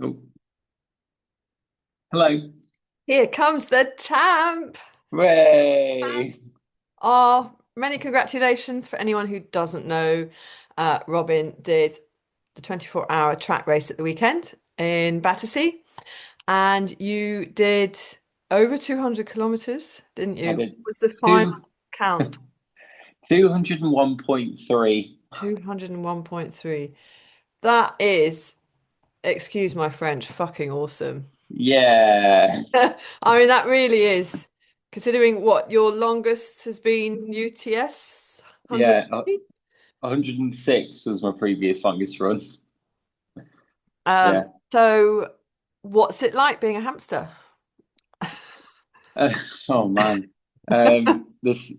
Oh, hello. Here comes the champ. Way. Oh, many congratulations for anyone who doesn't know. Robin did the 24-hour track race at the weekend in Battersea, and you did over 200 kilometers, didn't I you? What did was the final two count? 201.3. 201.3. That is, excuse my French, fucking awesome. Yeah. I mean, that really is, considering what your longest has been UTS Yeah. 150. 106 was my previous longest run. Um, Yeah. so what's it like being a hamster? Uh, oh man. This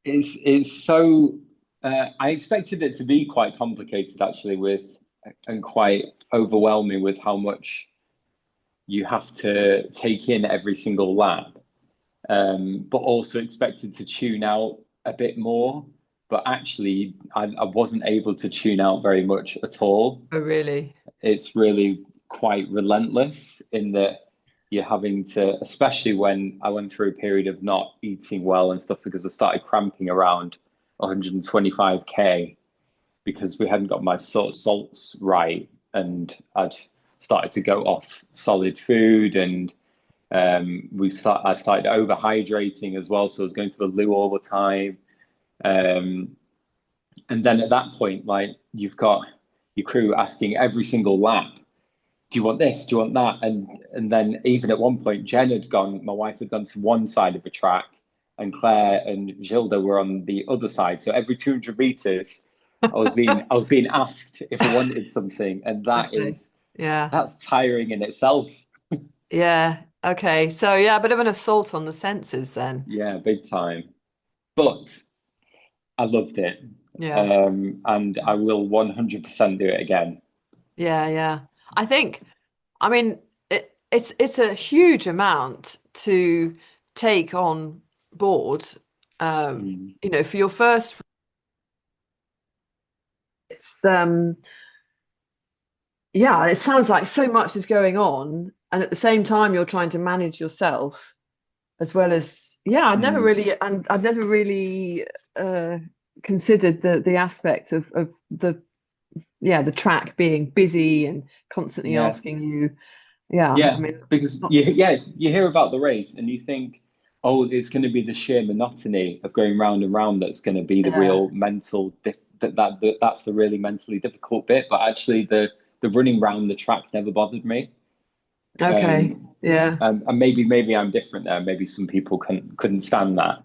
is so I expected it to be quite complicated actually with and quite overwhelming with how much you have to take in every single lap. But also expected to tune out a bit more. But actually, I wasn't able to tune out very much at all. Oh, really? It's really quite relentless in that you're having to, especially when I went through a period of not eating well and stuff because I started cramping around 125k because we hadn't got my sort of salts right and I'd started to go off solid food and I started overhydrating as well, so I was going to the loo all the time. Um, and then at that point, like you've got your crew asking every single lap, "Do you want this? Do you want that?" And then even at one point, Jen had gone. My wife had gone to one side of the track, and Claire and Gilda were on the other side. So every 200 meters, I was being asked if I wanted something, and Okay. Yeah. that's tiring in itself. Yeah. Okay. So yeah, a bit of an assault on the senses then. Yeah, big time. But I loved it. Yeah. And I will 100% do it again. Yeah, yeah. I think, I mean, it's a huge amount to take on board. Mm. For your first, it's yeah, it sounds like so much is going on, and at the same time you're trying to manage yourself as well as yeah. Mm. I've never really uh, considered the aspect of the yeah the track being busy and constantly Yeah. asking you. Yeah, I Yeah. mean, Because not, you hear about the race and you think, oh, it's going to be the sheer monotony of going round and round that's going to be the yeah. real that's the really mentally difficult bit. But actually, the running round the track never bothered me. Okay. Um, Yeah. and maybe I'm different there. Maybe some people couldn't stand that.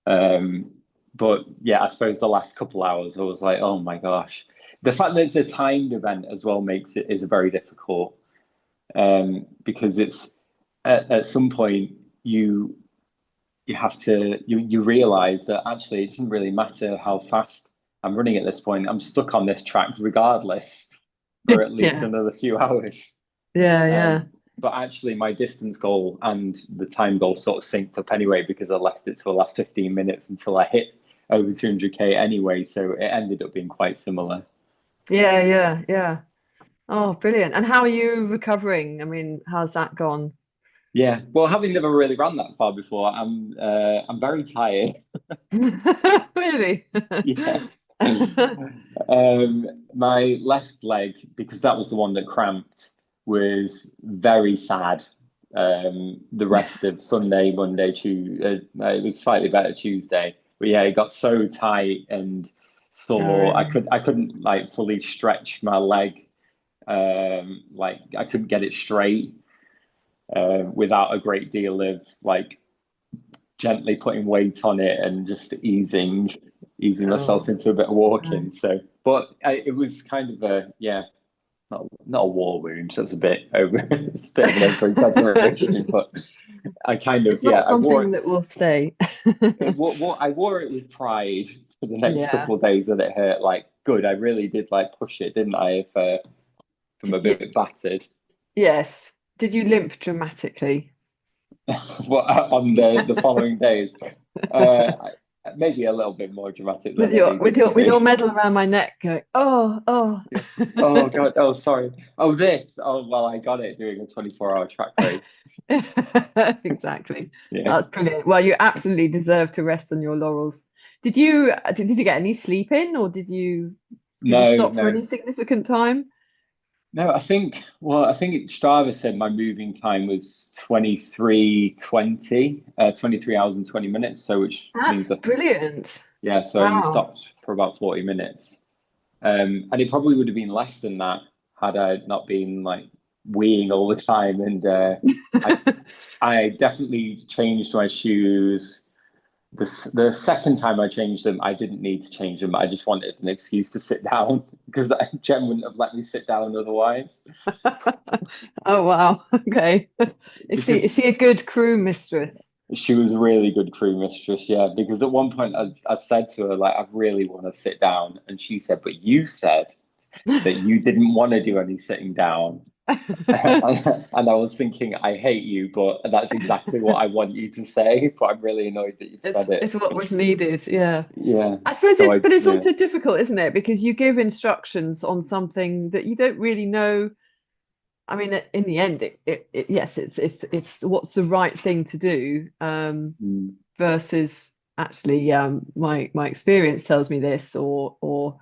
Um, but yeah, I suppose the last couple hours I was like, oh my gosh. The fact that it's a timed event as well makes it is very difficult. Because it's at some point you you have to you realize that actually it doesn't really matter how fast I'm running at this point. I'm stuck on this track regardless for at least Yeah. another few hours. Yeah. Yeah. Um, but actually, my distance goal and the time goal sort of synced up anyway because I left it to the last 15 minutes until I hit over 200k anyway. So it ended up being quite similar. Yeah. Yeah. Yeah. Oh, brilliant. And how are you recovering? I mean, how's that gone? Yeah. Well, having never really run that far before, I'm very tired. Really? Yeah. My left leg, because that was the one that cramped, was very sad. The rest of Sunday, Monday, Tuesday, it was slightly better Tuesday, but yeah, it got so tight and Oh, sore. really? I couldn't like fully stretch my leg. Like I couldn't get it straight without a great deal of like gently putting weight on it and just easing myself Oh, into a bit of no. walking. So, but it was kind of a yeah, not a war wound. That's a bit over. It's a bit of an over exaggeration, but I kind of It's yeah, not something that will stay. I wore it with pride for the next Yeah. couple of days that it hurt. Like, good, I really did like push it, didn't I? If I'm a Did you? bit battered. Yes. Did you limp dramatically? What on the following days? Uh, maybe a little bit more dramatic with than I your with needed to your with your be. medal around my neck, going, oh, oh. Yeah. Oh God. Oh, sorry. Oh, this. Oh, well, I got it doing a 24-hour track race. Exactly. Yeah. That's brilliant. Well, you absolutely deserve to rest on your laurels. Did you get any sleep in, or did you No, stop for no, any significant time? no. I think Strava said my moving time was 23 hours and 20 minutes. So, which That's means that, brilliant. yeah, so I only Wow. stopped for about 40 minutes. And it probably would have been less than that had I not been like weeing all the time. And I, I definitely changed my shoes. The second time I changed them, I didn't need to change them. I just wanted an excuse to sit down because Jen wouldn't have let me sit down otherwise. Oh wow. Okay. Is Because she a good crew mistress? she was a really good crew mistress, yeah. Because at one point I'd said to her, like, I really want to sit down. And she said, but you said that you didn't want to do any sitting down. And I was thinking, I hate you, but that's exactly what I want you to say. But I'm really annoyed that you've It's said it. it's what was needed. Yeah. Yeah. I suppose So but it's yeah, also difficult, isn't it? Because you give instructions on something that you don't really know. I mean, in the end, yes, it's what's the right thing to do, mm, versus actually, my experience tells me this, or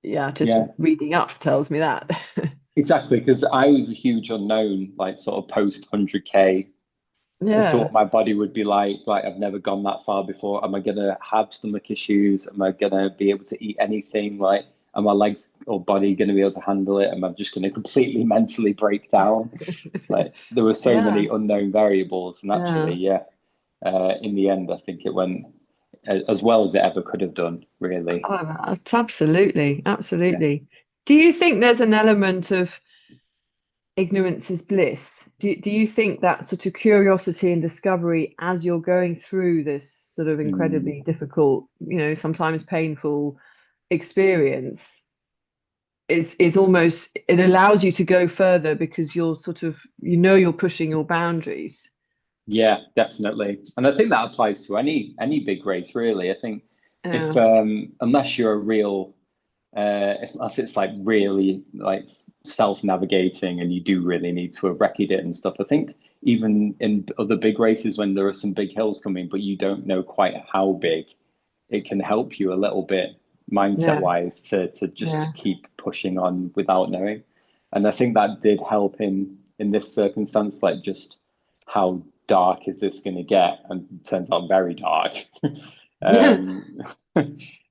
yeah, just yeah, reading up tells me that. exactly. Because I was a huge unknown, like sort of post 100K as to Yeah. what my body would be like. Like I've never gone that far before. Am I gonna have stomach issues? Am I gonna be able to eat anything? Like, are my legs or body gonna be able to handle it? Am I just gonna completely mentally break down? Like there were so Yeah. many unknown variables, and actually, Yeah. yeah, in the end, I think it went as well as it ever could have done, really. Oh, absolutely, Yeah. absolutely. Do you think there's an element of ignorance is bliss? Do you think that sort of curiosity and discovery as you're going through this sort of Mm, incredibly difficult, sometimes painful experience is almost, it allows you to go further because you're sort of, you're pushing your boundaries. yeah, definitely. And I think that applies to any big race, really. I think if Yeah, unless you're a real unless it's like really like self-navigating and you do really need to have recceed it and stuff. I think even in other big races when there are some big hills coming, but you don't know quite how big, it can help you a little bit mindset yeah, wise to yeah. just keep pushing on without knowing. And I think that did help in this circumstance, like just how dark is this going to get? And it turns out very dark. um,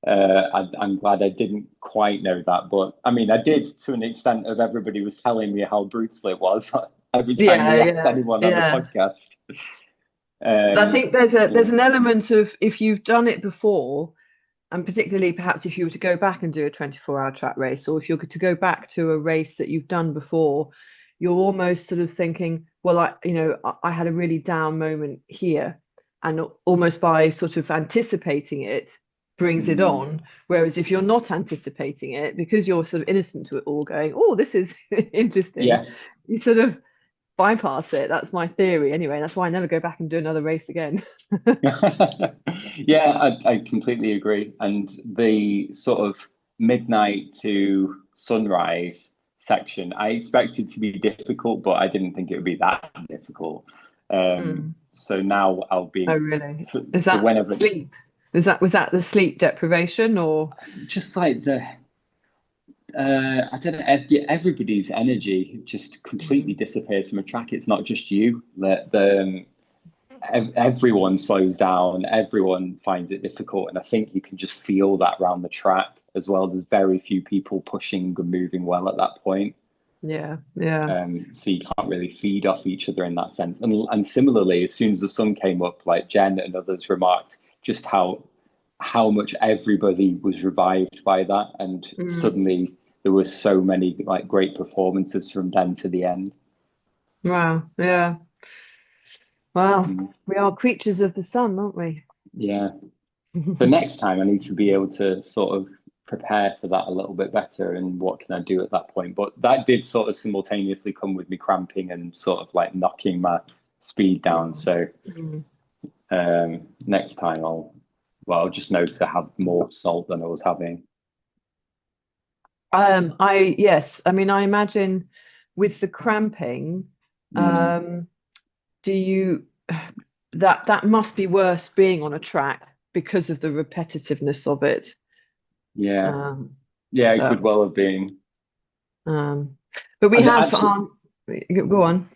I'm glad I didn't quite know that, but I mean, I did to an extent of everybody was telling me how brutal it was every time Yeah, they asked yeah, anyone on the yeah. podcast. And I think there's Yeah. an element of, if you've done it before, and particularly perhaps if you were to go back and do a 24-hour track race, or if you're to go back to a race that you've done before, you're almost sort of thinking, well, I had a really down moment here, and almost by sort of anticipating it brings it Mm, on. Whereas if you're not anticipating it, because you're sort of innocent to it all, going, oh, this is interesting, yeah. you sort of bypass it. That's my theory anyway. That's why I never go back and do another race again. Yeah, I completely agree. And the sort of midnight to sunrise section, I expected to be difficult, but I didn't think it would be that difficult. Mm. So now I'll Oh, be really? for, Is for that whenever, sleep? Was that the sleep deprivation, or? just like I don't know, everybody's energy just completely Mm. disappears from a track. It's not just you. Everyone slows down, everyone finds it difficult, and I think you can just feel that around the track as well. There's very few people pushing and moving well at that point. Yeah, yeah. So you can't really feed off each other in that sense. And similarly, as soon as the sun came up, like Jen and others remarked, just how much everybody was revived by that, and Mm. suddenly there were so many like great performances from then to the end. Wow, yeah. Wow. Mm, We are creatures of the sun, aren't we? yeah. So next time I need to be able to sort of prepare for that a little bit better and what can I do at that point. But that did sort of simultaneously come with me cramping and sort of like knocking my speed down. Mm. So Mm. next time I'll well, just know to have more salt than I was having. Yes, I mean, I imagine with the cramping, Mm, um, do you that must be worse being on a track because of the repetitiveness of it. yeah, Um, yeah, it could so, well have been. um, but we And have actually, go on.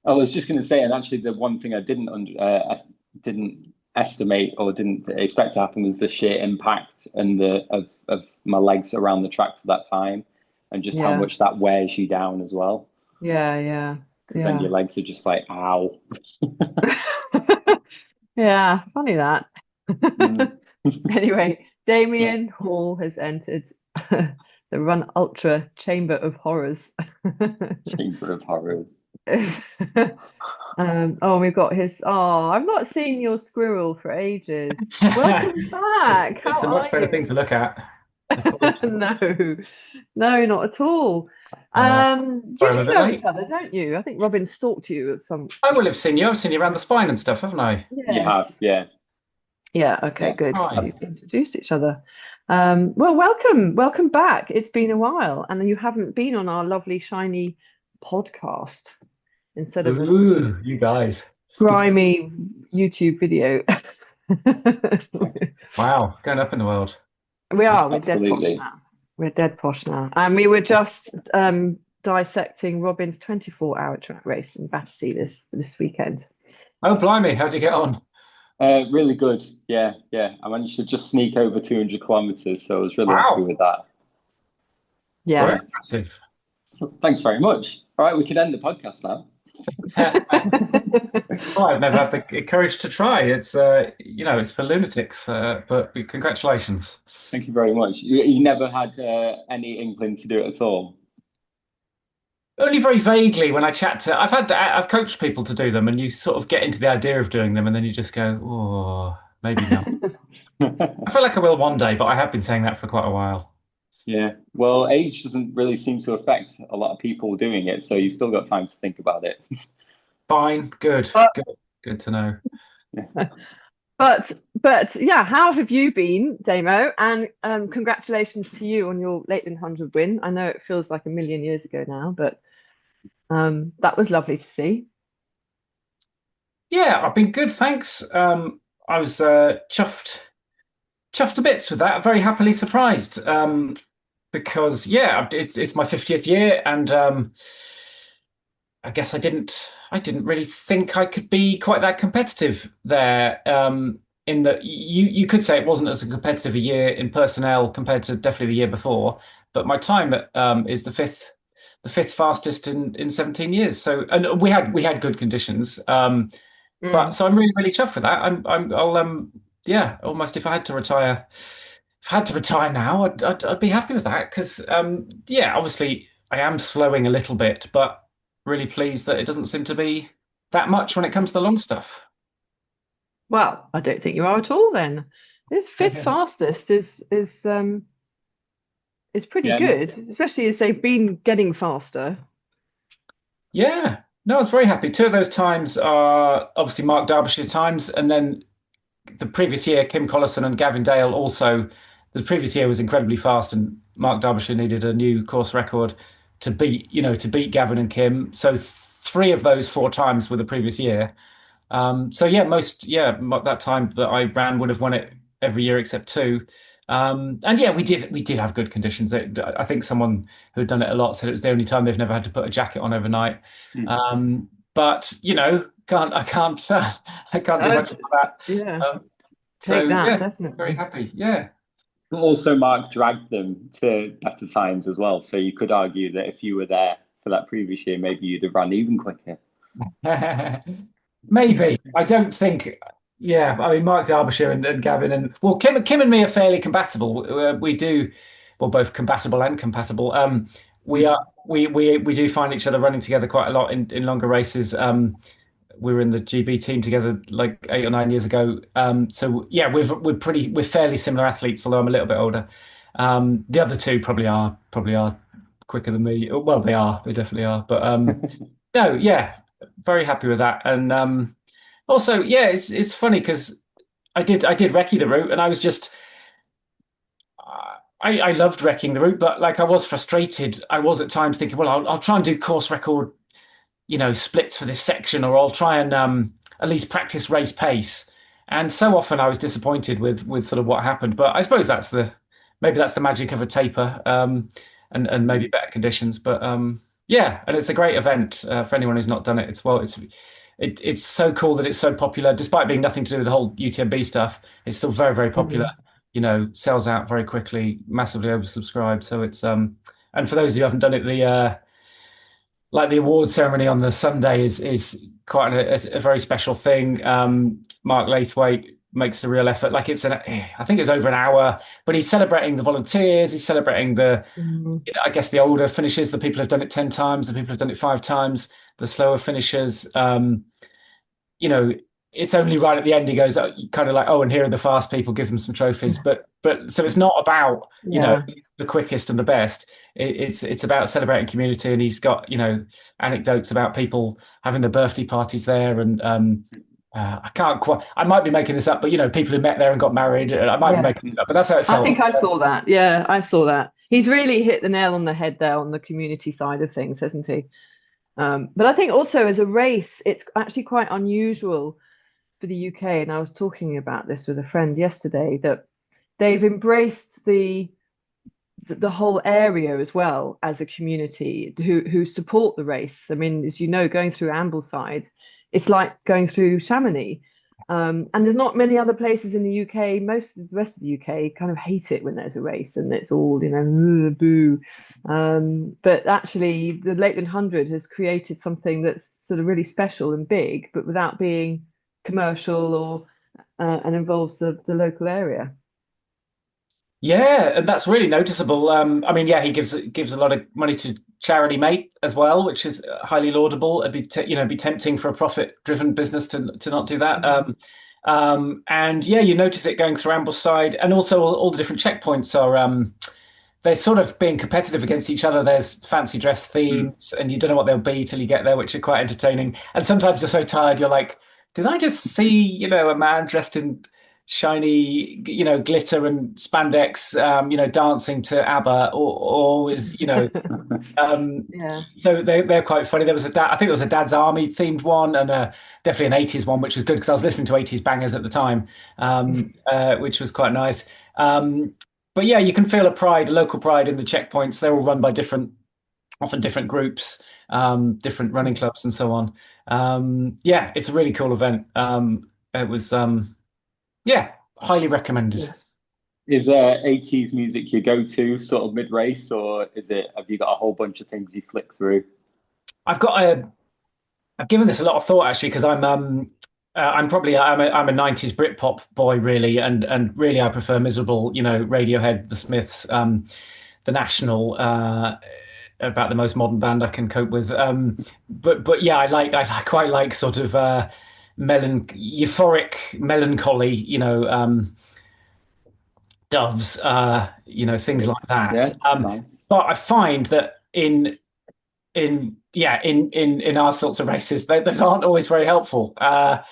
I was just going to say, and actually, the one thing didn't estimate or didn't expect to happen was the sheer impact and the of my legs around the track for that time, and just how Yeah, much that wears you down as well. yeah, yeah, Because then yeah. your legs are just like, ow. Yeah, funny that. Mm. Anyway, Yeah, Damian Hall has entered the Run Ultra Chamber of Horrors. Chamber of Horrors. Oh, we've got his. Oh, I've not seen your squirrel for ages. Welcome It's back. How it's a are much better thing you? to look at. The collection. No, no, not at all. I know. You Sorry, I'm do a bit know each late. other, don't you? I think Robin stalked you at some. I will have seen you. I've seen you around the spine and stuff, haven't I? You have, Yes. yeah, Yeah, okay, yeah. good. Right. You've introduced each other. Well, welcome back. It's been a while, and you haven't been on our lovely, shiny podcast instead of a sort of Ooh, you guys. grimy YouTube video. Wow, going up in the world. We're dead posh Absolutely. now. We're dead posh now. And we were just dissecting Robin's 24-hour track race in Battersea this weekend. Oh, blimey, how'd you get on? Really good. Yeah, yeah. I managed to just sneak over 200 kilometers, so I was really happy Wow, with that. very Yeah. Yeah. impressive. Thanks very much. All right, we can end the podcast now. Oh, I've never had the courage to try. It's it's for lunatics. But congratulations. Thank you very much. You never had any inkling to do it at all. Only very vaguely when I chat to. I've coached people to do them, and you sort of get into the idea of doing them, and then you just go, oh, maybe not. I feel like I will one day, but I have been saying that for quite a while. Yeah. Well, age doesn't really seem to affect a lot of people doing it, so you've still got time to think about it. Fine, good, But good, good to know. but yeah, how have you been, Damo? And congratulations to you on your Lakeland 100 win. I know it feels like a million years ago now, but that was lovely to see. Yeah, I've been good, thanks. I was chuffed to bits with that. Very happily surprised. Because yeah, it's my 50th year, and I guess I didn't really think I could be quite that competitive there. In that you could say it wasn't as a competitive a year in personnel compared to definitely the year before, but my time is the fifth fastest in 17 years. So and we had good conditions. But Mm. so I'm really really chuffed for that. I'll yeah, almost if I had to retire now, I'd be happy with that because yeah, obviously I am slowing a little bit, but really pleased that it doesn't seem to be that much when it comes to the long stuff. Well, I don't think you are at all then. This fifth fastest is pretty Yeah, no, good, especially as they've been getting faster. Yeah, no, I was very happy. Two of those times are obviously Mark Derbyshire times, and then the previous year, Kim Collison and Gavin Dale also. The previous year was incredibly fast, and Mark Derbyshire needed a new course record to beat Gavin and Kim. So three of those four times were the previous year. So yeah, that time that I ran would have won it every year except two. And yeah, we did have good conditions. I think someone who had done it a lot said it was the only time they've never had to put a jacket on overnight. mm, But can't I can't I can't do much I'd, about that. yeah, take So that yeah, very definitely. happy. Yeah. but also Mark dragged them to better times as well. So you could argue that if you were there for that previous year, maybe you'd have run even quicker. Maybe. I don't think. Yeah, I mean, Mark Derbyshire and Gavin and well, Kim and me are fairly compatible. We do, well, both compatible and compatible. We are we do find each other running together quite a lot in longer races. We were in the GB team together like 8 or 9 years ago. So yeah, we're fairly similar athletes, although I'm a little bit older. The other two probably are quicker than me. Well, they definitely are. But no, yeah, very happy with that. And also, yeah, it's funny because I did recce the route, and I was just I loved wrecking the route, but like I was frustrated. I was at times thinking, well, I'll try and do course record, splits for this section, or I'll try and at least practice race pace. And so often I was disappointed with sort of what happened. But I suppose maybe that's the magic of a taper, and maybe better conditions. But yeah, and it's a great event for anyone who's not done it. It's so cool that it's so popular, despite being nothing to do with the whole UTMB stuff. It's still very, very popular. Sells out very quickly, massively oversubscribed. So it's and for those who haven't done it, the award ceremony on the Sunday is quite a very special thing. Mark Laithwaite makes a real effort. Like I think it's over an hour, but he's celebrating the volunteers. He's celebrating I guess the older finishers, the people who've done it 10 times, the people who've done it 5 times, the slower finishers. It's only right at the end he goes kind of like, oh, and here are the fast people, give them some trophies. But so it's not about the quickest and the best. It's about celebrating community, and he's got anecdotes about people having their birthday parties there, and I might be making this up, but people who met there and got married. I might be making this up, but that's how it felt. I think I saw that. Yeah, I saw that. He's really hit the nail on the head there on the community side of things, hasn't he? But I think also as a race, it's actually quite unusual for the UK, and I was talking about this with a friend yesterday, that they've embraced the whole area as well as a community who support the race. I mean, as you know, going through Ambleside, it's like going through Chamonix. And there's not many other places in the UK. Most of the rest of the UK kind of hate it when there's a race and it's all, boo. But actually, the Lakeland 100 has created something that's sort of really special and big, but without being commercial or and involves the local area. Yeah, and that's really noticeable. He gives a lot of money to charity, mate, as well, which is highly laudable. It'd be tempting for a profit-driven business to not do that. And yeah, you notice it going through Ambleside, and also all the different checkpoints are they're sort of being competitive against each other. There's fancy dress themes, and you don't know what they'll be till you get there, which are quite entertaining. And sometimes you're so tired, you're like, did I just see, a man dressed in shiny, glitter and spandex, dancing to ABBA, or is, Yeah. So they're quite funny. There was I think there was a Dad's Army themed one, and definitely an 80s one, which was good because I was listening to 80s bangers at the time, which was quite nice. But yeah, you can feel a local pride in the checkpoints. They're all run by often different groups, different running clubs and so on. Yeah, it's a really cool event. It was, highly recommended. Is 80s music your go-to sort of mid-race, or have you got a whole bunch of things you flick through? I've given this a lot of thought actually, because I'm a 90s Britpop boy really, and really I prefer Miserable, Radiohead, The Smiths, The National, about the most modern band I can cope with. But yeah, I quite like sort of euphoric melancholy, Doves, things like that. Yeah, nice. But I find that in our sorts of races, those aren't always very helpful. I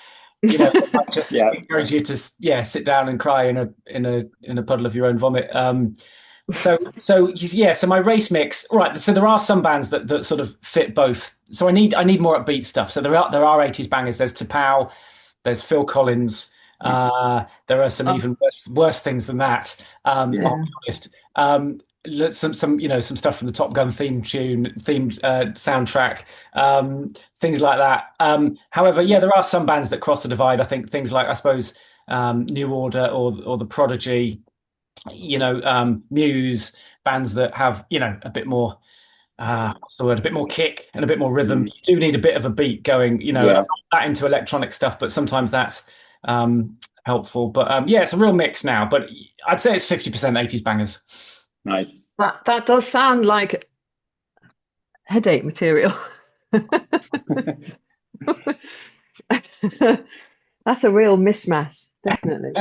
just encourage you to sit down and cry in a puddle of your own vomit. So my race mix, right? So there are some bands that sort of fit both. So I need more upbeat stuff. So there are 80s bangers. There's T'Pau, there's Phil Collins. There are some even worse things than that. I'll be honest. Some stuff from the Top Gun themed soundtrack, things like that. However, there are some bands that cross the divide. I think things like, I suppose, New Order or The Prodigy, Muse, bands that have a bit more what's the word, a bit more kick and a bit more rhythm. You do need a bit of a beat going, not that into electronic stuff, but sometimes that's helpful. But it's a real mix now, but I'd say it's 50% 80s bangers. Nice. That does sound like headache material. That's a real mishmash, definitely.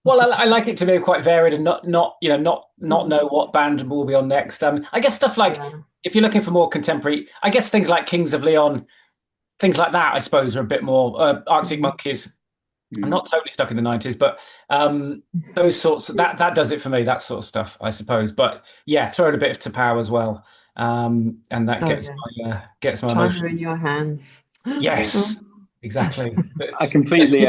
Well, I like it to be quite varied and not know what band will be on next. I guess stuff like, if you're looking for more contemporary, I guess things like Kings of Leon, things like that, I suppose, are a bit more Arctic Monkeys. I'm Mm. not totally stuck in the 90s, but those sorts that does it for me, that sort of stuff, I suppose. But yeah, throw in a bit of Tapao as well. And that Oh yes. gets my China in emotions. your hands. Yeah. Oh. Yes, exactly. But I completely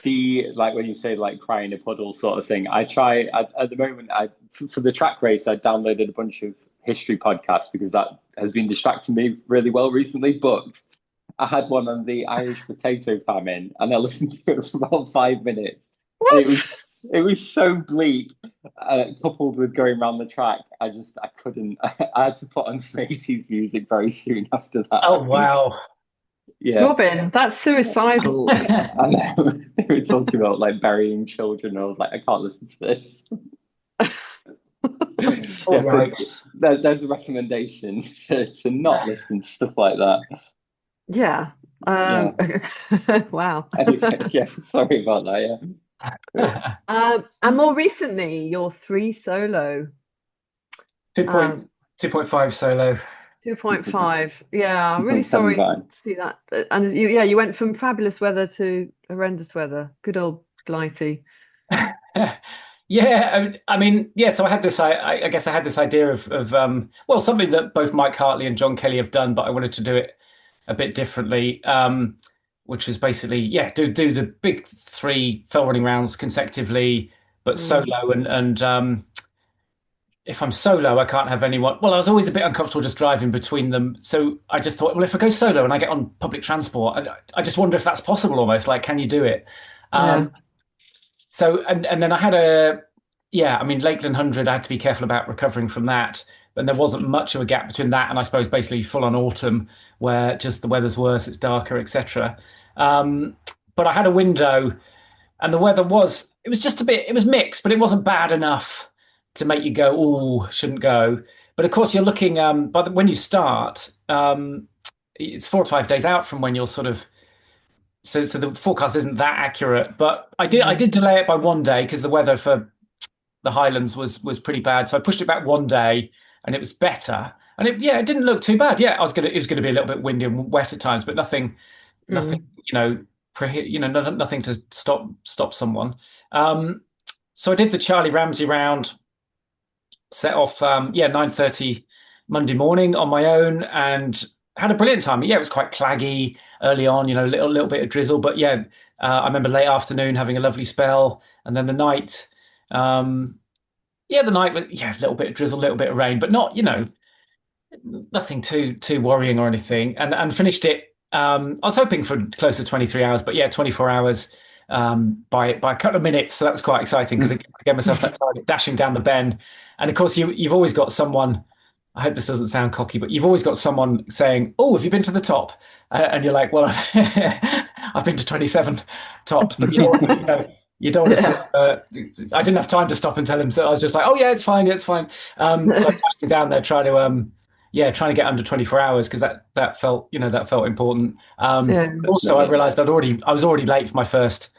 the like when you say like cry in a puddle sort of thing. I try at the moment. I for the track race, I downloaded a bunch of history podcasts because that has been distracting me really well recently. But I had one on the Irish potato famine, and I listened to it for about 5 minutes, and What? it was so bleak. Coupled with going around the track, I couldn't. I had to put on some 80s music very soon after oh that. wow. Yeah. Robin, that's suicidal. I know they were talking about like burying children. I was like, I can't listen to this. All Yeah, so right. there's a recommendation to not listen to stuff like that. Yeah. Yeah. Wow. Anyway, yeah, sorry about that. Yeah. And more recently, your three solo, 2 point um, 2.5 solo. 2.5. 2.5. Yeah, I'm really sorry to 2.75. see that. And you went from fabulous weather to horrendous weather. Good old Blighty. Yeah, I mean, yeah. So I had this. I guess I had this idea of well, something that both Mike Hartley and John Kelly have done, but I wanted to do it a bit differently. Which is basically, yeah, do the big three fell running rounds consecutively, but Mm, solo. And if I'm solo, I can't have anyone. Well, I was always a bit uncomfortable just driving between them, so I just thought, well, if I go solo and I get on public transport, I just wonder if that's possible. Almost like, can you do it? yeah. Um, So and then I had a yeah, I mean Lakeland 100, I had to be careful about recovering from that. And there wasn't much of a gap between that and I suppose basically full on autumn where just the weather's worse, it's darker, etc. Um, but I had a window and the weather was it was just a bit it was mixed, but it wasn't bad enough to make you go, oh, shouldn't go. But of course you're looking but when you start, it's 4 or 5 days out from when you're sort of so the forecast isn't that accurate, but I Mm, did delay it by one day because the weather for the Highlands was pretty bad. So I pushed it back one day, and it was better. And it didn't look too bad. Yeah, I was gonna it was gonna be a little bit windy and wet at times, but nothing mm, nothing to stop someone. Um, so I did the Charlie Ramsey round, set off 9:30 Monday morning on my own, and had a brilliant time. Yeah, it was quite claggy early on, little bit of drizzle, but yeah, I remember late afternoon having a lovely spell, and then the night, um, the night with a little bit of drizzle, a little bit of rain, but not nothing too worrying or anything, and finished it. I was hoping for close to 23 hours, but yeah, 24 hours by a couple of minutes. So that was quite exciting because I gave myself that target dashing down the bend. And of course, you've always got someone. I hope this doesn't sound cocky, but you've always got someone saying, "Oh, have you been to the top?" And you're like, "Well, I've been to 27 tops," but you don't want to sit. yeah. I didn't have time to stop and tell him, so I was just like, "Oh yeah, it's fine, it's fine." So I dashed him down there, trying to get under 24 hours because that felt that felt important. Yeah. Also, I realized I was already late for my first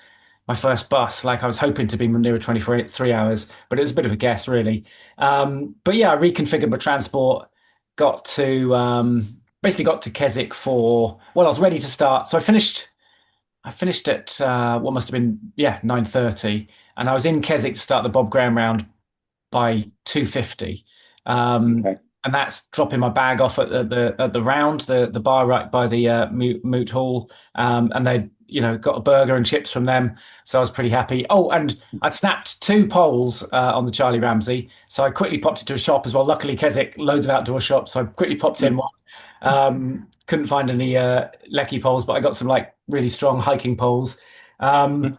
bus. Like I was hoping to be nearer 23 hours, but it was a bit of a guess, really. But yeah, I reconfigured my transport, got to basically got to Keswick for I was ready to start. So I finished at what must have been 9:30, and I was in Keswick to start the Bob Graham round by 2:50. Um, Okay. and that's dropping my bag off at the round, the bar right by the moot hall, and they got a burger and chips from them, so I was pretty happy. Oh, and I'd snapped two poles on the Charlie Ramsey, so I quickly popped into a shop as well. Luckily, Keswick loads of outdoor shops, so I quickly popped in one. Couldn't find any lecky poles, but I got some like really strong hiking poles. Um,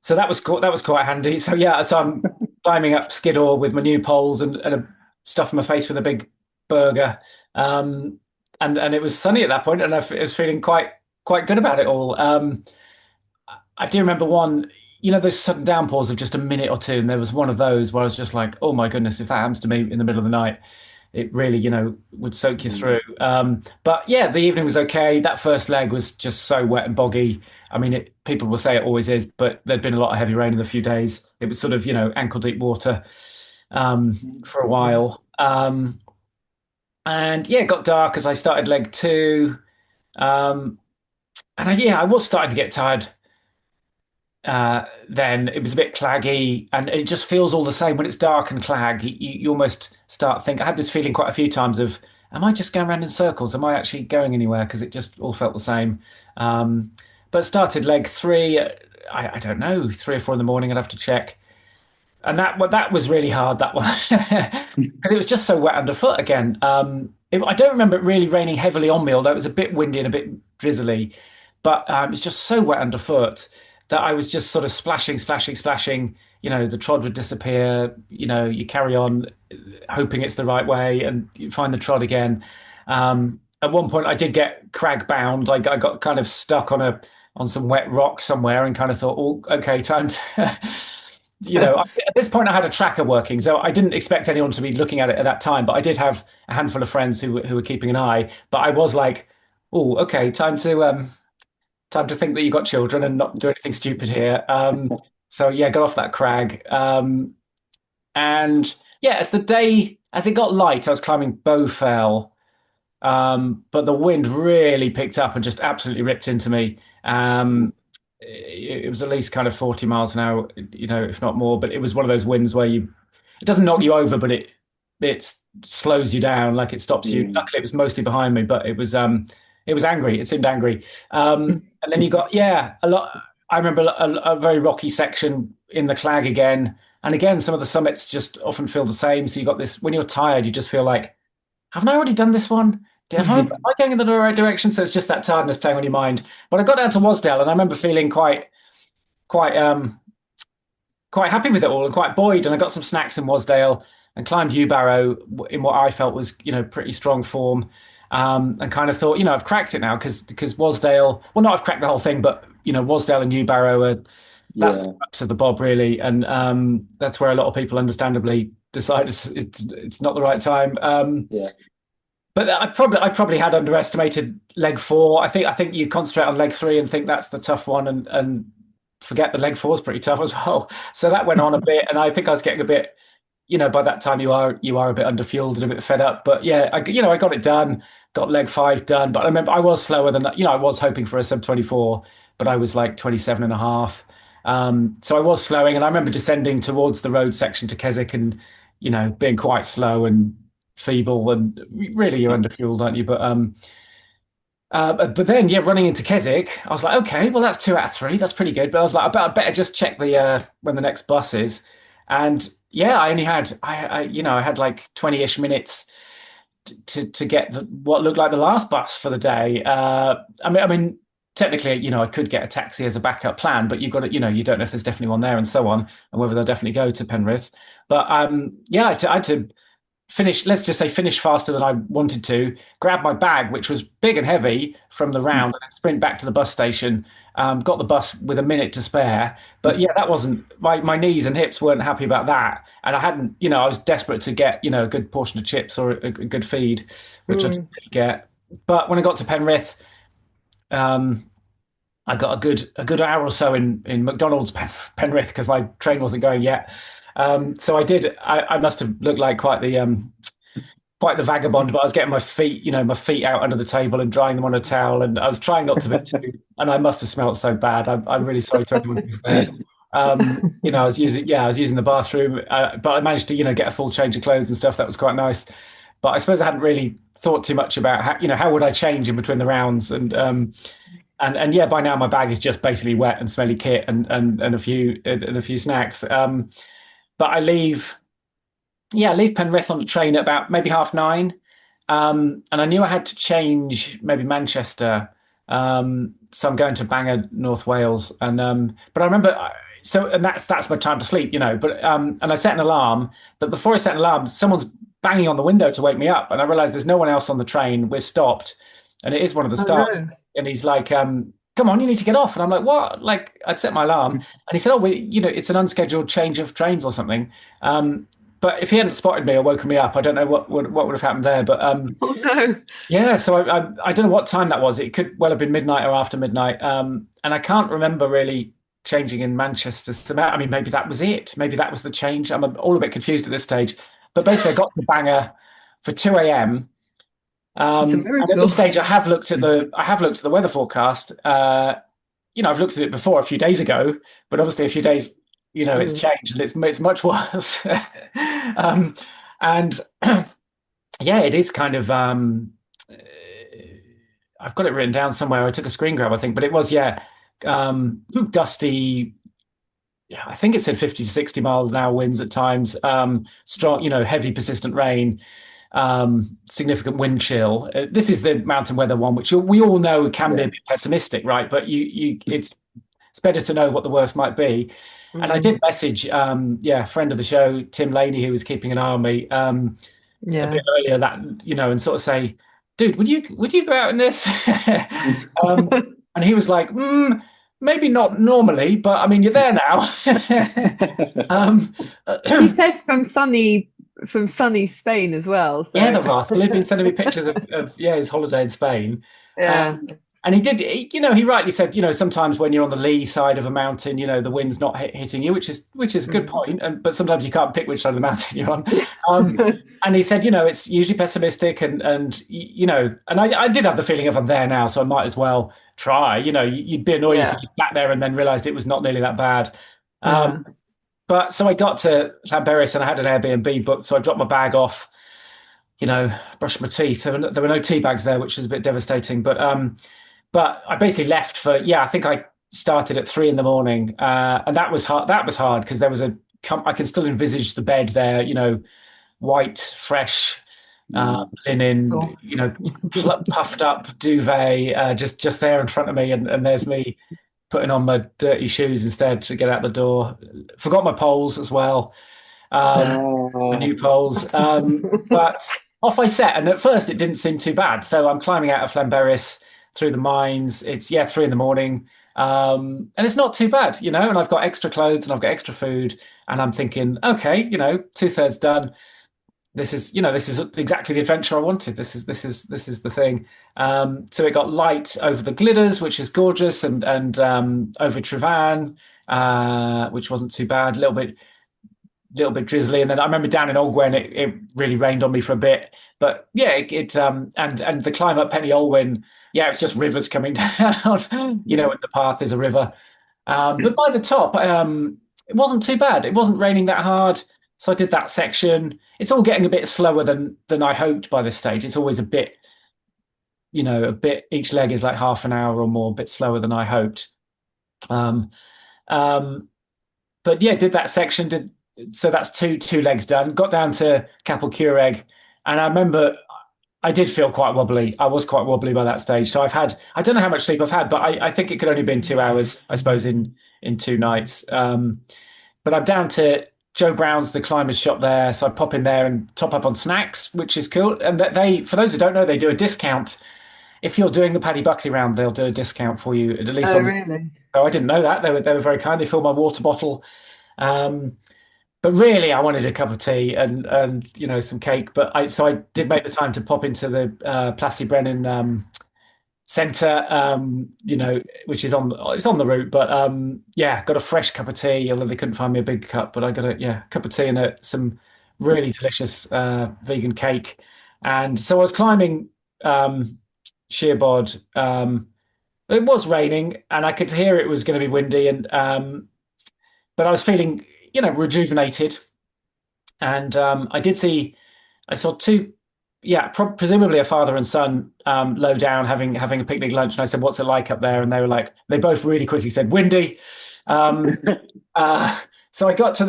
so that was quite handy. So yeah, so I'm climbing up Skiddaw with my new poles and stuffing my face with a big burger. And it was sunny at that point, and I was feeling quite good about it all. I do remember one, those sudden downpours of just a minute or two, and there was one of those where I was just like, oh my goodness, if that happens to me in the middle of the night, it really, would soak you through. But yeah, the evening was okay. That first leg was just so wet and boggy. I mean, people will say it always is, but there'd been a lot of heavy rain in a few days. It was sort of, ankle deep water for a while. And yeah, it got dark as I started leg two. Um, I was starting to get tired. Then it was a bit claggy, and it just feels all the same when it's dark and clag. You almost start thinking. I had this feeling quite a few times of, am I just going around in circles? Am I actually going anywhere? Because it just all felt the same. Um, but started leg three. I don't know, 3 or 4 in the morning. I'd have to check. And that was really hard. That one, and it was just so wet underfoot again. I don't remember it really raining heavily on me, although it was a bit windy and a bit drizzly. But it was just so wet underfoot that I was just sort of splashing, splashing, splashing. The trod would disappear. You carry on, hoping it's the right way, and you find the trod again. At one point, I did get crag bound. I got kind of stuck on some wet rock somewhere, and kind of thought, oh, okay, time to. At this point I had a tracker working, so I didn't expect anyone to be looking at it at that time. But I did have a handful of friends who were keeping an eye. But I was like, "Oh, okay, time to think that you got children and not do anything stupid here." So yeah, got off that crag, and yeah, as it got light, I was climbing Bowfell, but the wind really picked up and just absolutely ripped into me. It was at least kind of 40 miles an hour, if not more. But it was one of those winds where it doesn't knock you over, but it slows you down, like it stops you. Mm. Luckily, it was mostly behind me, but it was angry. It seemed angry. And then you got a lot. I remember a very rocky section in the clag again, and again some of the summits just often feel the same. So you got this when you're tired, you just feel like, haven't I already done this one? Am I going in the right direction? So it's just that tiredness playing on your mind. But I got down to Wasdale, and I remember feeling quite quite happy with it all and quite buoyed. And I got some snacks in Wasdale and climbed Barrow in what I felt was pretty strong form. And kind of thought, I've cracked it now because Wasdale. Well, not I've cracked the whole thing, but Wasdale and Barrow are that's the crux of the bob really, and that's where a lot of people understandably decide it's not the right time. Yeah. But I probably had underestimated leg four. I think you concentrate on leg three and think that's the tough one, and forget that leg four is pretty tough as well. So that went on a bit, and I think I was getting a bit, by that time you are a bit underfueled and a bit fed up. But yeah, I got it done, got leg five done. But I remember I was slower than that. I was hoping for a sub 24, but I was like 27 and a half. So I was slowing, and I remember descending towards the road section to Keswick and being quite slow and feeble, and really you're underfueled, aren't you? But then, yeah, running into Keswick, I was like, okay, well, that's 2 out of 3. That's pretty good. But I was like, I better just check the when the next bus is. And yeah, I only had I had like 20-ish minutes to get what looked like the last bus for the day. I mean, technically, I could get a taxi as a backup plan, but you've got to, you don't know if there's definitely one there and so on, and whether they'll definitely go to Penrith. But yeah, I had to let's just say finish faster than I wanted to, grab my bag, which was big and heavy from the round, and then sprint back to the bus station. Got the bus with a minute to spare. But yeah, that wasn't, my knees and hips weren't happy about that. And I hadn't, I was desperate to get, a good portion of chips or a good feed, which I didn't really get. But when I got to Penrith, I got a good hour or so in McDonald's Penrith because my train wasn't going yet. So I must have looked like quite the vagabond, but I was getting my feet out under the table and drying them on a towel, and I was trying not to be too, and I must have smelled so bad. I'm really sorry to anyone who was there. I was using the bathroom, but I managed to, get a full change of clothes and stuff. That was quite nice. But I suppose I hadn't really thought too much about how would I change in between the rounds, and yeah, by now my bag is just basically wet and smelly kit and a few snacks. But I leave Penrith on the train at about maybe 9:30. And I knew I had to change maybe Manchester. So I'm going to Bangor, North Wales. And but I remember, and that's my time to sleep, But and I set an alarm. But before I set an alarm, someone's banging on the window to wake me up. And I realized there's no one else on the train. We're stopped. And it is one of the staff. No. And he's like, come on, you need to get off. And I'm like, what? Like, I'd set my alarm. And he said, oh, it's an unscheduled change of trains or something. But if he hadn't spotted me or woken me up, I don't know what would have happened there. But oh no, yeah. So I don't know what time that was. It could well have been midnight or after midnight. And I can't remember really changing in Manchester. So I mean, maybe that was it. Maybe that was the change. I'm all a bit confused at this stage. But basically, I got to Bangor for 2 a.m. It's a And at miracle. this stage, I have looked at the weather forecast. I've looked at it before a few days ago, but obviously a few days, it's changed and it's much worse. um, and yeah, it is kind of. I've got it written down somewhere. I took a screen grab, I think, but it was gusty. Yeah, I think it said 50 to 60 miles an hour winds at times. Strong, heavy persistent rain. Significant wind chill. This is the mountain weather one, which we all know can be a bit pessimistic, right? But it's better to know what the worst might be. And I did message, friend of the show, Tim Laney, who was keeping an eye on me, a bit earlier that, and sort of say, dude, would you go out in this? And he was like, maybe not normally, but I mean, you're there now. He says from sunny Spain as well. So. Yeah, the rascal. He'd been sending me pictures of his holiday in Spain. Yeah. And he did, he rightly said, sometimes when you're on the lee side of a mountain, the wind's not hitting you, which is a good point. But sometimes you can't pick which side of the mountain you're on. And he said, it's usually pessimistic, and I did have the feeling of I'm there now, so I might as well try. You'd be annoyed if you sat there and then realised it was not nearly that bad. But so I got to Llanberis and I had an Airbnb booked, so I dropped my bag off. Brushed my teeth. There were no tea bags there, which was a bit devastating. But I basically left for, I think I started at 3 a.m. And that was hard. That was hard because there was I can still envisage the bed there, white, fresh, linen, puffed up duvet, just there in front of me. And there's me putting on my dirty shoes instead to get out the door. Forgot my poles as well. The new poles. But off I set. And at first it didn't seem too bad. So I'm climbing out of Llanberis through the mines. It's 3 a.m. And it's not too bad, and I've got extra clothes and I've got extra food, and I'm thinking, okay, 2/3 done. This is exactly the adventure I wanted. This is the thing. So it got light over the Glidders, which is gorgeous, and over Trevan, which wasn't too bad. A little bit drizzly, and then I remember down in Olwen it really rained on me for a bit. But yeah, and the climb up Penny Olwen. Yeah, it's just rivers coming down. And the path is a river. But by the top, it wasn't too bad. It wasn't raining that hard. So I did that section. It's all getting a bit slower than I hoped by this stage. It's always a bit, each leg is like half an hour or more, a bit slower than I hoped. But yeah, did that section. So that's two legs done. Got down to Capel Cureg, and I remember I did feel quite wobbly. I was quite wobbly by that stage. So I don't know how much sleep I've had, but I think it could only have been 2 hours, I suppose, in 2 nights. But I'm down to Joe Brown's, the climbers shop there. So I pop in there and top up on snacks, which is cool. And for those who don't know, they do a discount. If you're doing the Paddy Buckley round, they'll do a discount for you, at least. Oh, really? So I didn't know that. They were very kind. They filled my water bottle. But really, I wanted a cup of tea and some cake. But I did make the time to pop into the Plasty Brennan Centre, which is on the route. But got a fresh cup of tea. Although they couldn't find me a big cup, but I got a cup of tea and some really delicious vegan cake. And so I was climbing Sheerbod. It was raining, and I could hear it was going to be windy, and but I was feeling rejuvenated, and I saw two, presumably a father and son, low down having a picnic lunch, and I said, "What's it like up there?" And they both really quickly said, "Windy." So I finally got to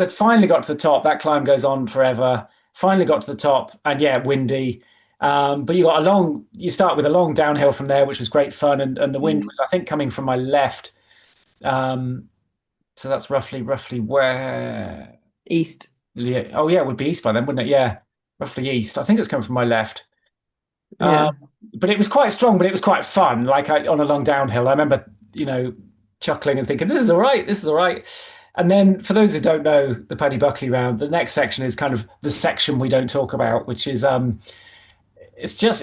the top. That climb goes on forever. Finally got to the top, and windy. But you start with a long downhill from there, which was great fun, and the wind was, I think, coming from my left. So that's roughly where? East. Yeah. Oh, yeah, it would be east by then, wouldn't it? Yeah, roughly east. I think it was coming from my left. Yeah. But it was quite strong, but it was quite fun. Like on a long downhill, I remember, chuckling and thinking, this is all right. And then for those who don't know the Paddy Buckley round, the next section is kind of the section we don't talk about, which is, it's just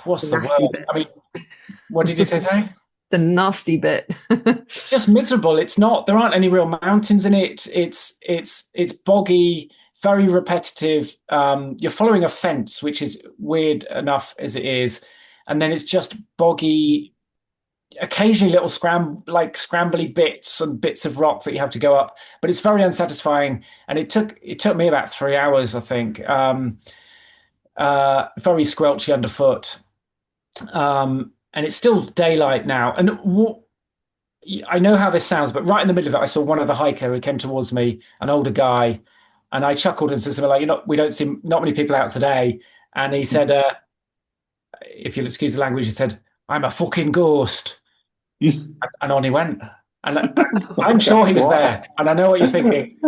what's the word? Bit. I mean, what did you say? The nasty bit. It's just miserable. There aren't any real mountains in it. It's boggy, very repetitive. You're following a fence, which is weird enough as it is, and then it's just boggy. Occasionally, little scrambly bits and bits of rock that you have to go up, but it's very unsatisfying. And it took me about 3 hours, I think. Very squelchy underfoot, and it's still daylight now. And I know how this sounds, but right in the middle of it, I saw one other hiker who came towards me, an older guy, and I chuckled and said something like, we don't see not many people out today. And he said, if you'll excuse the language, he said, "I'm a fucking ghost." And on he went. And I'm sure he was there. And I know what you're thinking,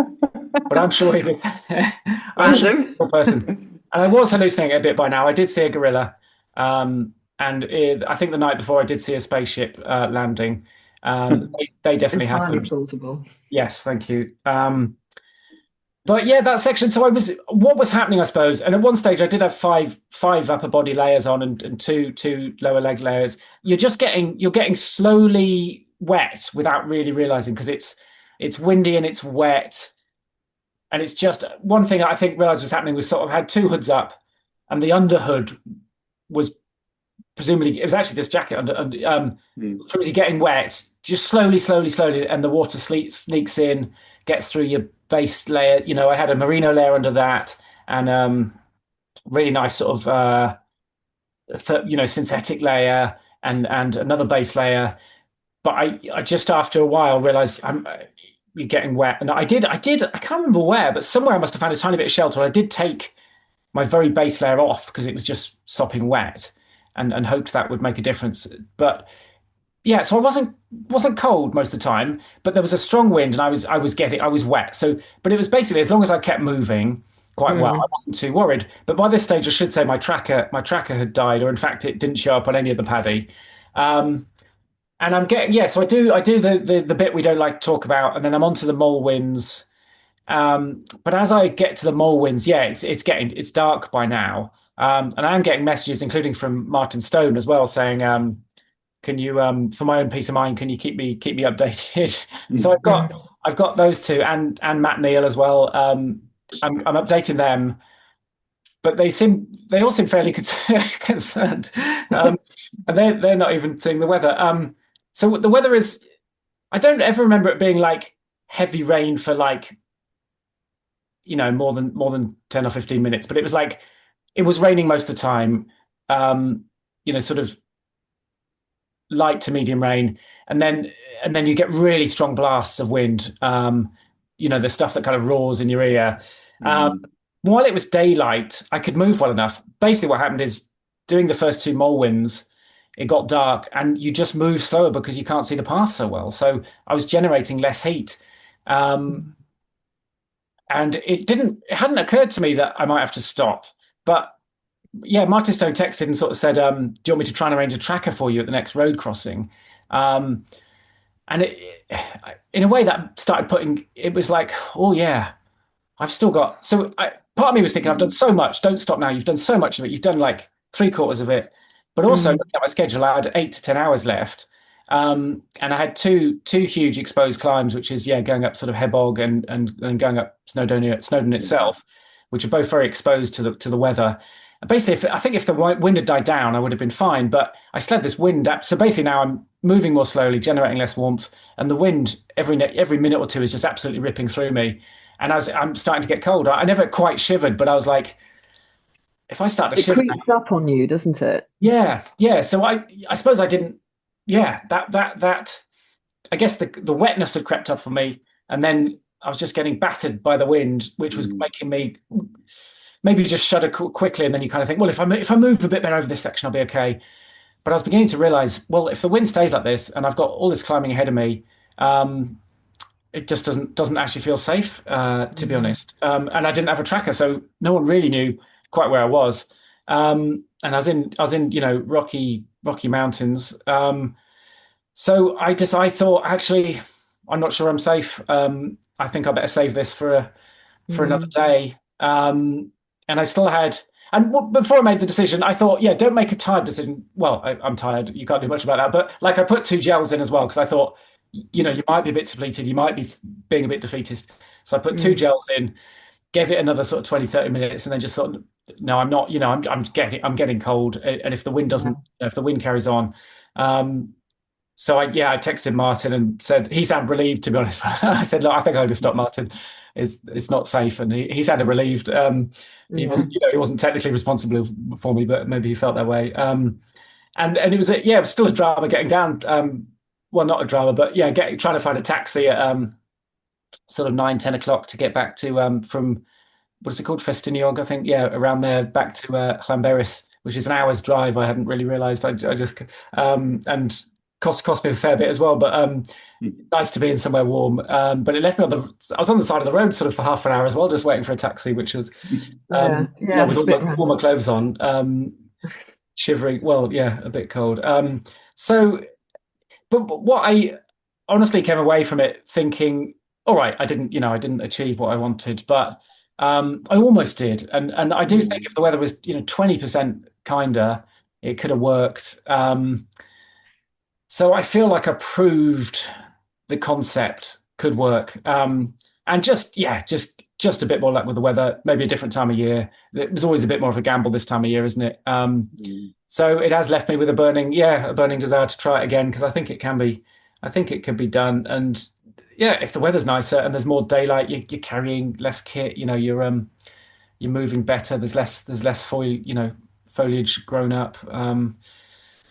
but I'm sure he was there. I'm sure he was a person. And I was hallucinating a bit by now. I did see a gorilla. And I think the night before I did see a spaceship landing. They definitely Entirely happened. plausible. Yes, thank you. But yeah, that section. So what was happening, I suppose. And at one stage, I did have five upper body layers on and two lower leg layers. You're getting slowly wet without really realizing, because it's windy and it's wet. And it's just one thing I think realized was happening was sort of had two hoods up, and the underhood was presumably, it was actually this jacket presumably getting wet, just slowly, and the water sneaks in, gets through your base layer. I had a merino layer under that, and really nice sort of synthetic layer, and another base layer. But I just after a while realized you're getting wet, and I can't remember where, but somewhere I must have found a tiny bit of shelter. I did take my very base layer off because it was just sopping wet, and hoped that would make a difference. But yeah, so I wasn't cold most of the time, but there was a strong wind, and I was wet. So, but it was basically, as long as I kept moving quite well, I wasn't too worried. But by this stage, I should say my tracker had died, or in fact, it didn't show up on any of the paddy. And I'm getting, so I do the bit we don't like to talk about, and then I'm onto the mole winds. But as I get to the mole winds, it's dark by now, and I'm getting messages, including from Martin Stone as well, saying, "Can you, for my own peace of mind, can you keep me updated?" So I've got those two, and Matt Neal as well. I'm updating them, but they all seem fairly concerned, and they're not even seeing the weather. So the weather is, I don't ever remember it being like heavy rain for like, more than 10 or 15 minutes, but it was raining most of the time, sort of light to medium rain. And then you get really strong blasts of wind, the stuff that kind of roars in your ear. While it was daylight, I could move well enough. Basically what happened is, doing the first two mole winds, it got dark and you just move slower because you can't see the path so well. So I was generating less heat. And it hadn't occurred to me that I might have to stop. But yeah, Martin Stone texted and sort of said, "Do you want me to try and arrange a tracker for you at the next road crossing?" And in a way that started putting, it was like, oh yeah, I've still got, part of me was thinking, I've done so much, don't stop now. You've done so much of it. You've done like 3/4 of it. But also looking at my schedule, I had 8 to 10 hours left. And I had two huge exposed climbs, which is, going up sort of Hebog and going up Snowdon itself, which are both very exposed to the weather. And basically, I think if the wind had died down, I would have been fine. But I slid this wind up. So basically now I'm moving more slowly, generating less warmth. And the wind every minute or two is just absolutely ripping through me. And as I'm starting to get cold, I never quite shivered, but I was like, if I start to shiver, it creeps up on you, doesn't it? Yeah. So I suppose I didn't. Yeah, that I guess the wetness had crept up for me, and then I was just getting battered by the wind, which was making me maybe just shudder quickly. And then you kind of think, well, if I move a bit better over this section, I'll be okay. But I was beginning to realize, well, if the wind stays like this, and I've got all this climbing ahead of me, it just doesn't actually feel safe, to be honest. And I didn't have a tracker, so no one really knew quite where I was. And I was in rocky mountains. So I thought, actually, I'm not sure I'm safe. I think I better save this for another day. And I still had, and before I made the decision, I thought, don't make a tired decision. Well, I'm tired. You can't do much about that. But I put 2 gels in as well, because I thought, you might be a bit depleted. You might be being a bit defeatist. So I put 2 gels in. gave it another sort of 20, 30 minutes, and then just thought, no, I'm not, I'm getting cold. And if the wind doesn't, if the wind carries on, so I texted Martin and said, he sounded relieved, to be honest. I said, look, I think I'm going to stop, Martin. It's not safe. And he sounded relieved. He wasn't technically responsible for me, but maybe he felt that way. And it was it was still a drama getting down. Well, not a drama, but trying to find a taxi at sort of 9-10 o'clock to get back to from what's it called, Festiniog, I think. Yeah, around there, back to Llanberis, which is an hour's drive. I hadn't really realised. I just and cost me a fair bit as well. But nice to be in somewhere warm. But it left me I was on the side of the road sort of for half an hour as well, just waiting for a taxi, which was with all my clothes on, shivering. Well, yeah, a bit cold. But what I honestly came away from it thinking, all right, I didn't achieve what I wanted, but I almost did. And I do think if the weather was 20% kinder, it could have worked. So I feel like I proved the concept could work. And just a bit more luck with the weather, maybe a different time of year. It was always a bit more of a gamble this time of year, isn't it? So it has left me with a burning desire to try it again, because I think it can be done. And if the weather's nicer and there's more daylight, you're carrying less kit. You're moving better. There's less foliage grown up.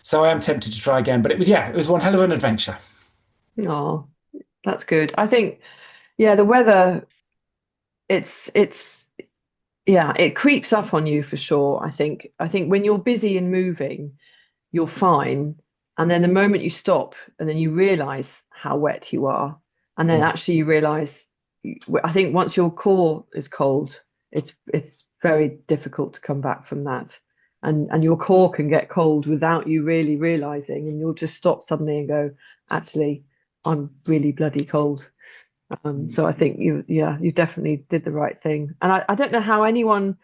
So I am tempted to try again. But it was one hell of an adventure. Oh, that's good. I think, the weather, it creeps up on you for sure. I think when you're busy and moving, you're fine. And then the moment you stop and then you realize how wet you are, and then actually you realize, I think once your core is cold, it's very difficult to come back from that. And your core can get cold without you really realizing, and you'll just stop suddenly and go, actually, I'm really bloody cold. So I think you definitely did the right thing. And I don't know how anyone,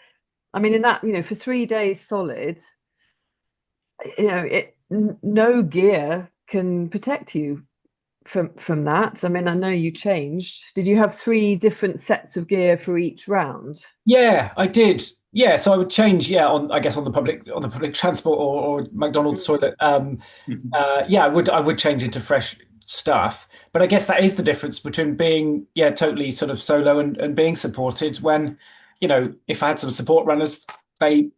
I mean, in that, for 3 days solid, no gear can protect you from that. I mean, I know you changed. Did you have 3 different sets of gear for each round? Yeah, I did. Yeah, so I would change. On the public transport or McDonald's toilet. I would change into fresh stuff. But I guess that is the difference between being totally sort of solo and being supported. When if I had some support runners, they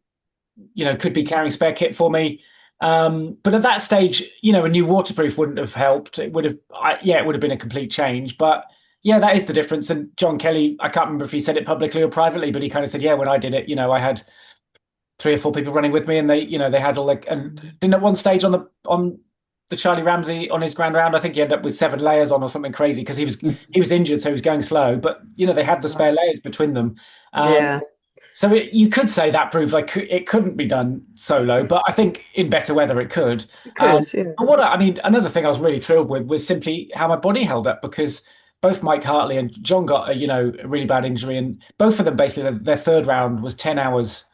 could be carrying spare kit for me. But at that stage, a new waterproof wouldn't have helped. It would have been a complete change. But that is the difference. And John Kelly, I can't remember if he said it publicly or privately, but he kind of said, when I did it, I had 3 or 4 people running with me, and they had all and didn't at one stage on the Charlie Ramsey on his grand round, I think he ended up with 7 layers on or something crazy, because he was injured, so he was going slow. But they had the spare layers between them. So you could say that proved like it couldn't be done solo, but I think in better weather it could. But another thing I was really thrilled with was simply how my body held up, because both Mike Hartley and John got a really bad injury, and both of them basically their third round was 10 hours.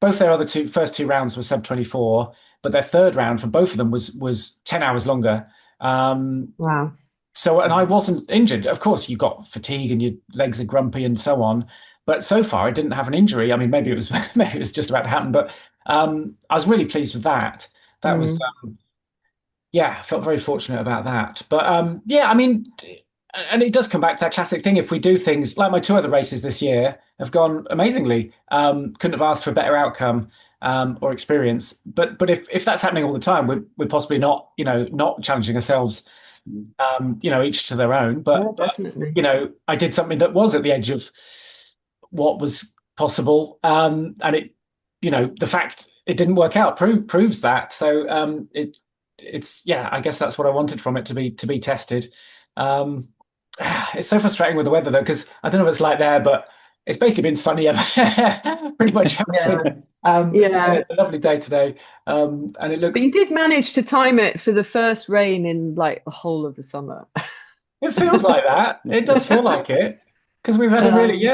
Both their first two rounds were sub 24, but their third round for both of them was 10 hours longer. Wow. So, and I wasn't injured. Of course, you got fatigue and your legs are grumpy and so on. But so far, I didn't have an injury. I mean, maybe it was just about to happen. But I was really pleased with that. That was, I felt very fortunate about that. But I mean, and it does come back to that classic thing. If we do things like my 2 other races this year have gone amazingly, couldn't have asked for a better outcome or experience. But if that's happening all the time, we're possibly not challenging ourselves. Each to their own. But definitely. I did something that was at the edge of what was possible, and it, the fact it didn't work out proves that. So it's I guess that's what I wanted from it, to be tested. It's so frustrating with the weather though, because I don't know what it's like there, but it's basically been sunny pretty much ever since. It's a lovely day today, and it looks. But you did manage to time it for the first rain in like the whole of the summer. It feels like that. It does feel like it, because we've had a really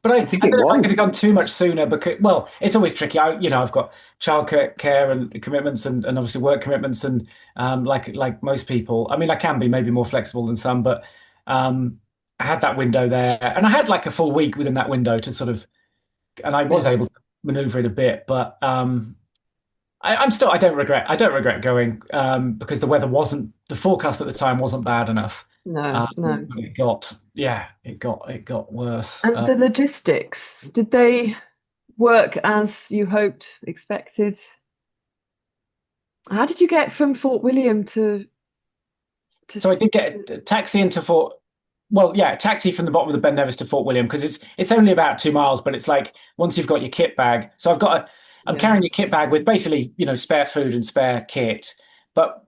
But I think I could have gone too much sooner, because it's always tricky. I've got childcare and commitments, and obviously work commitments, and like most people. I mean, I can be maybe more flexible than some, but I had that window there, and I had like a full week within that window to sort of, and I was able to maneuver it a bit, but I don't regret going because the forecast at the time wasn't bad enough. No, no. But it got worse. And the logistics, did they work as you hoped, expected? How did you get from Fort William to So I did get a taxi into Fort. Well, yeah, taxi from the bottom of the Ben Nevis to Fort William because it's only about 2 miles, but it's like once you've got your kit bag. So I'm carrying a kit bag with basically spare food and spare kit, but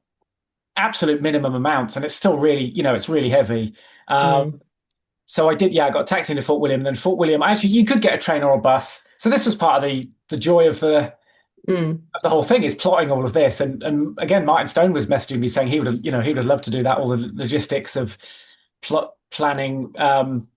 absolute minimum amounts, and it's still really it's really heavy. So I got a taxi into Fort William, and then Fort William. Actually, you could get a train or a bus. So this was part of the joy of the whole thing is plotting all of this. And again, Martin Stone was messaging me saying he would have loved to do that, all the logistics of planning. And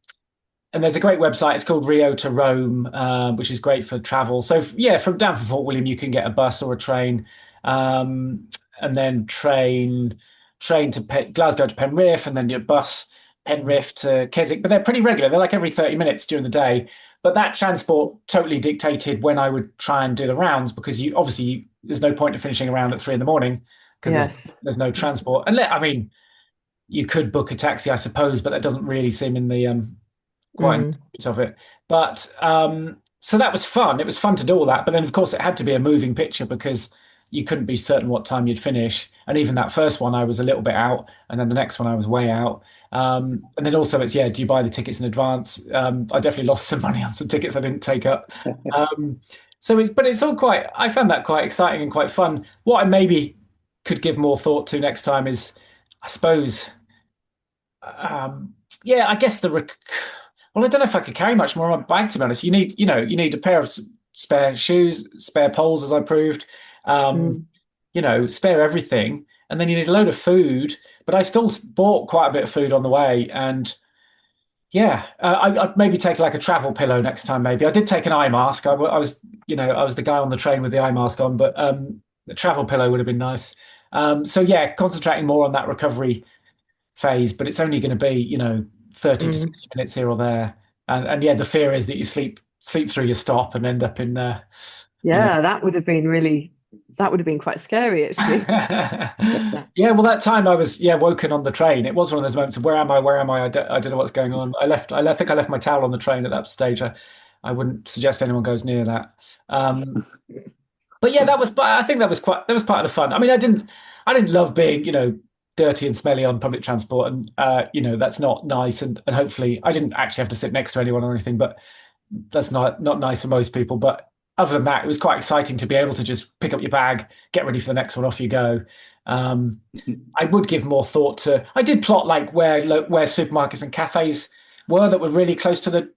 there's a great website. It's called Rio to Rome, which is great for travel. So from down from Fort William, you can get a bus or a train, and then train to Glasgow to Penrith, and then your bus Penrith to Keswick. But they're pretty regular. They're like every 30 minutes during the day. But that transport totally dictated when I would try and do the rounds because there's no point in finishing around at 3 a.m. because there's no transport. And I mean, you could book a taxi, I suppose, but that doesn't really seem in the quite of it. But so that was fun. It was fun to do all that. But then, of course, it had to be a moving picture because you couldn't be certain what time you'd finish. And even that first one, I was a little bit out. And then the next one, I was way out. And then also it's, do you buy the tickets in advance? I definitely lost some money on some tickets I didn't take up. But it's all I found that quite exciting and quite fun. What I maybe could give more thought to next time is, I suppose, I guess well, I don't know if I could carry much more on my bag, to be honest. You need a pair of spare shoes, spare poles, as I proved, spare everything. And then you need a load of food. But I still bought quite a bit of food on the way. And I'd maybe take like a travel pillow next time, maybe. I did take an eye mask. I was the guy on the train with the eye mask on, but the travel pillow would have been nice. Concentrating more on that recovery phase, but it's only going to be, 30 to 60 minutes here or there. And the fear is that you sleep through your stop and end up in there. That would have been quite scary, actually. Well, that time I was woken on the train. It was one of those moments of where am I? I don't know what's going on. I think I left my towel on the train at that stage. I wouldn't suggest anyone goes near that. I think that was part of the fun. I mean, I didn't love being, dirty and smelly on public transport, and that's not nice. And hopefully, I didn't actually have to sit next to anyone or anything, but that's not nice for most people. But other than that, it was quite exciting to be able to just pick up your bag, get ready for the next one, off you go. I would give more thought to. I did plot like where supermarkets and cafes were that were really close to the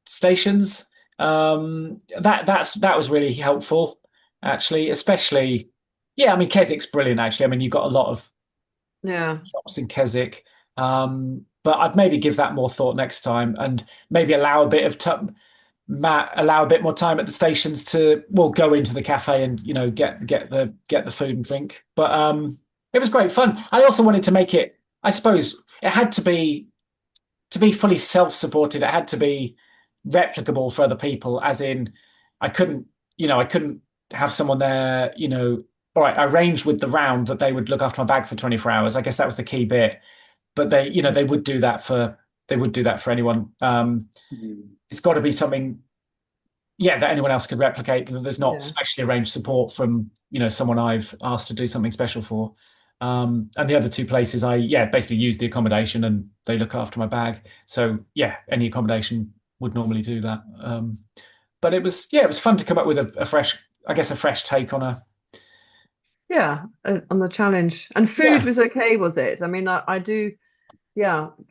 stations. That was really helpful, actually. Especially, I mean, Keswick's brilliant. Actually, I mean, you've got a lot of shops in Keswick. But I'd maybe give that more thought next time, and maybe allow a bit more time at the stations to go into the cafe and get the food and drink. But it was great fun. I also wanted to make it. I suppose it had to be fully self-supported. It had to be replicable for other people. As in, I couldn't have someone there. All right, I arranged with the round that they would look after my bag for 24 hours. I guess that was the key bit. But they would do that for anyone. It's got to be something, that anyone else could replicate. That there's not specially arranged support from someone I've asked to do something special for. And the other two places, I basically use the accommodation and they look after my bag. So any accommodation would normally do that. But it was fun to come up with a fresh take on on the challenge. And food was okay, was it? I mean, I do.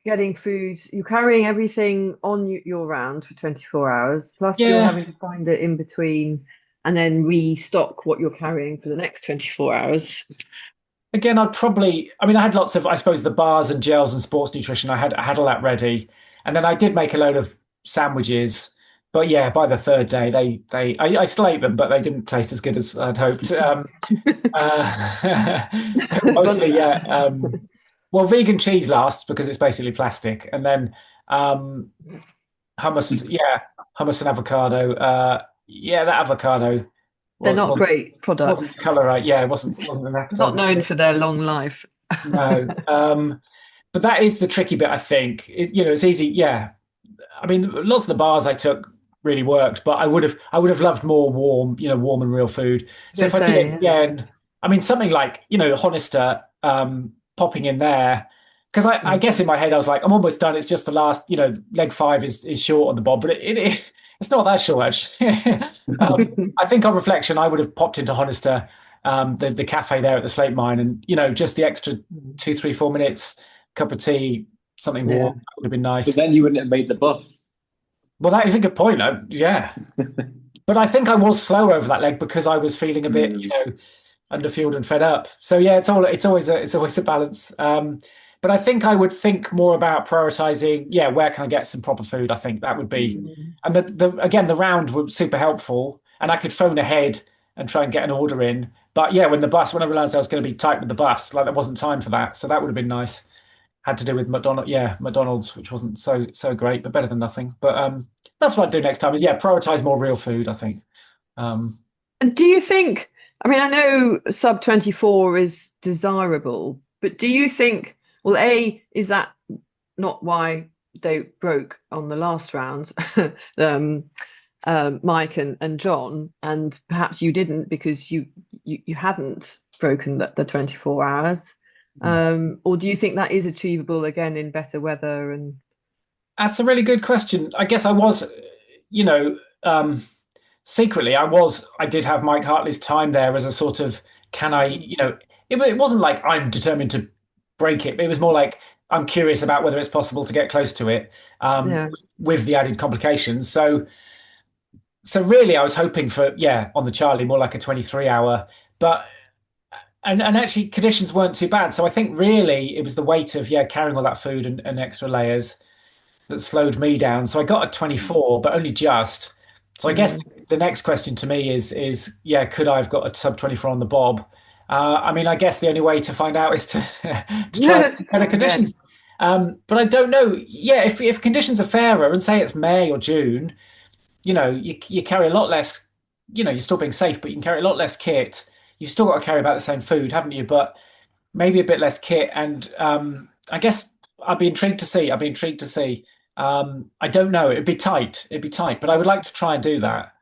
Getting food. You're carrying everything on your round for 24 hours, plus you're having to find it in between and then restock what you're carrying for the next 24 hours. Again, I had lots of, I suppose, the bars and gels and sports nutrition. I had all that ready. And then I did make a load of sandwiches. But by the third day, I still ate them, but they didn't taste as good as I'd hoped. Mostly, well, vegan cheese lasts because it's basically plastic, and then Hummus, yeah, hummus and avocado. Yeah, that avocado They're not great wasn't products. the color right. Yeah, it wasn't an Not known appetizer. for their long life. No. But that is the tricky bit, I think. It's easy. Yeah, I mean, lots of the bars I took really worked, but I would have loved more warm, warm and real food. So They if I did it say, yeah. again, I mean, something like, Honister, popping in there, because I guess in my head I was like, I'm almost done. It's just the last, leg five is short on the bob, but it's not that short actually. I think on reflection, I would have popped into Honister, the cafe there at the Slate Mine, and just the extra 2, 3, 4 minutes, cup of tea, something Yeah. warm would have been nice. But then you wouldn't have made the bus. Well, that is a good point. Yeah, but I think I was slow over that leg because I was feeling a bit, underfueled and fed up. So yeah, it's always a balance. But I think I would think more about prioritizing. Yeah, where can I get some proper food? I think that would be, and the round was super helpful, and I could phone ahead and try and get an order in. But yeah, when I realized I was going to be tight with the bus, like there wasn't time for that, so that would have been nice. Had to do with McDonald's, which wasn't so great, but better than nothing. But that's what I'd do next time. Is prioritize more real food, I think. And do you think, I mean, I know sub 24 is desirable, but do you think, well, is that not why they broke on the last round, Mike and John, and perhaps you didn't because you hadn't broken the 24 hours? Or do you think that is achievable again in better weather? And That's a really good question. I guess I was, secretly, I did have Mike Hartley's time there as a sort of, can I, it wasn't like I'm determined to break it. It was more like I'm curious about whether it's possible to get close to it, with the added complications. So really, I was hoping for, on the Charlie, more like a 23-hour, but. And actually, conditions weren't too bad. So I think really it was the weight of carrying all that food and extra layers that slowed me down. So I got a 24, but only just. So I guess the next question to me is could I have got a sub 24 on the bob? I mean, I guess the only way to find out is to try better conditions. But I don't know. Yeah, if conditions are fairer and say it's May or June, you carry a lot less. You're still being safe, but you can carry a lot less kit. You've still got to carry about the same food, haven't you? But maybe a bit less kit. And I guess I'd be intrigued to see. I don't know. It'd be tight, but I would like to try and do that.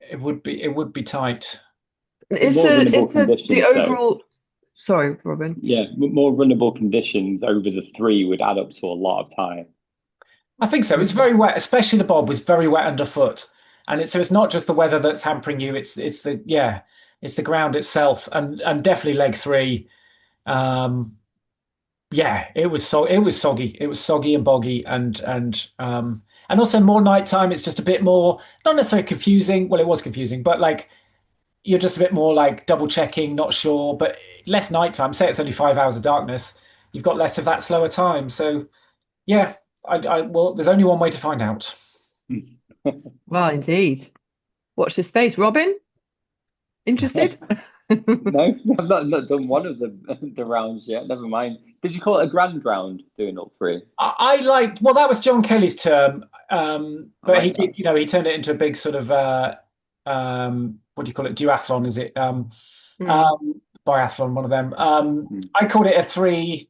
It would be tight. Is the overall? Sorry, Robin. Yeah, more runnable conditions over the 3 would add up to a lot of time. I think so. It's very wet, especially the bob was very wet underfoot. And it's not just the weather that's hampering you. It's the ground itself, and definitely leg 3. It was soggy. It was soggy and boggy, and also more nighttime. It's just a bit more, not necessarily confusing. Well, it was confusing, but like you're just a bit more like double checking, not sure, but less nighttime. Say it's only 5 hours of darkness, you've got less of that slower time. So well, there's only one way to find out. Well, indeed. Watch this space. Robin, interested? No, I've not done one of the rounds yet. Never mind. Did you call it a grand round doing all 3? I liked, well, that was John Kelly's term, but he did, he turned it into a big sort of, what do you call it? Duathlon, is it? Biathlon, one of them. I called it a 3.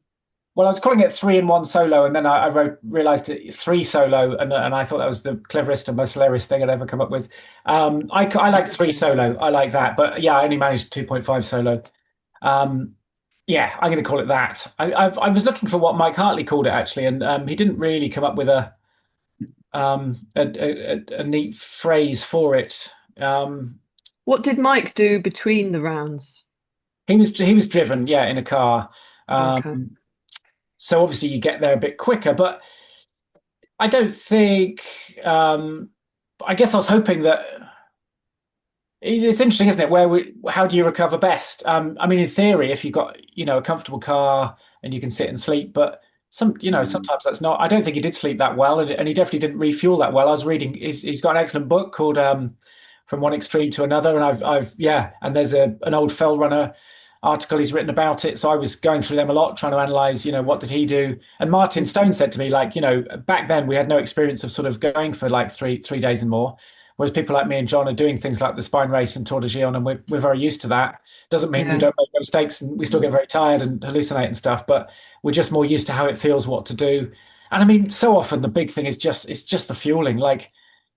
Well, I was calling it 3 in 1 solo, and then I realized it 3 solo, and I thought that was the cleverest and most hilarious thing I'd ever come up with. I like 3 solo. I like that, but I only managed 2.5 solo. I'm going to call it that. I was looking for what Mike Hartley called it actually, and he didn't really come up with a neat phrase for it. What did Mike do between the rounds? He was driven, in a car. Okay. So obviously you get there a bit quicker, but I don't think. I guess I was hoping that it's interesting, isn't it? How do you recover best? I mean, in theory, if you've got a comfortable car and you can sit and sleep, but sometimes that's not. I don't think he did sleep that well, and he definitely didn't refuel that well. I was reading. He's got an excellent book called From One Extreme to Another, and and there's an old fell runner article he's written about it. So I was going through them a lot, trying to analyze, what did he do? And Martin Stone said to me, like, back then we had no experience of sort of going for like three days and more. Whereas people like me and John are doing things like the Spine Race and Tour de Gion, and we're very used to that. Doesn't mean we don't make mistakes, and we still get very tired and hallucinate and stuff, but we're just more used to how it feels, what to do. And I mean, so often the big thing is just the fueling. Like,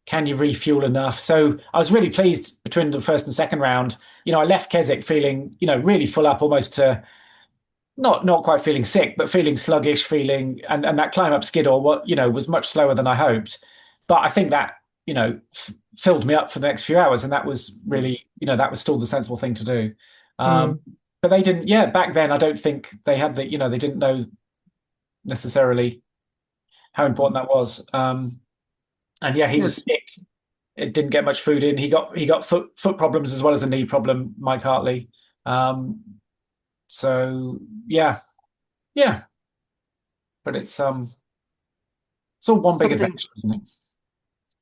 can you refuel enough? So I was really pleased between the first and second round. I left Keswick feeling, really full up, almost to not quite feeling sick, but feeling sluggish, feeling and that climb up Skiddaw, was much slower than I hoped. But I think that filled me up for the next few hours, and that was really, that was still the sensible thing to do. But they didn't. Yeah, back then I don't think they had the, they didn't know necessarily how important that was. And yeah, he was sick. It didn't get much food in. He got foot problems as well as a knee problem, Mike Hartley. So yeah. But it's all one big adventure, isn't it?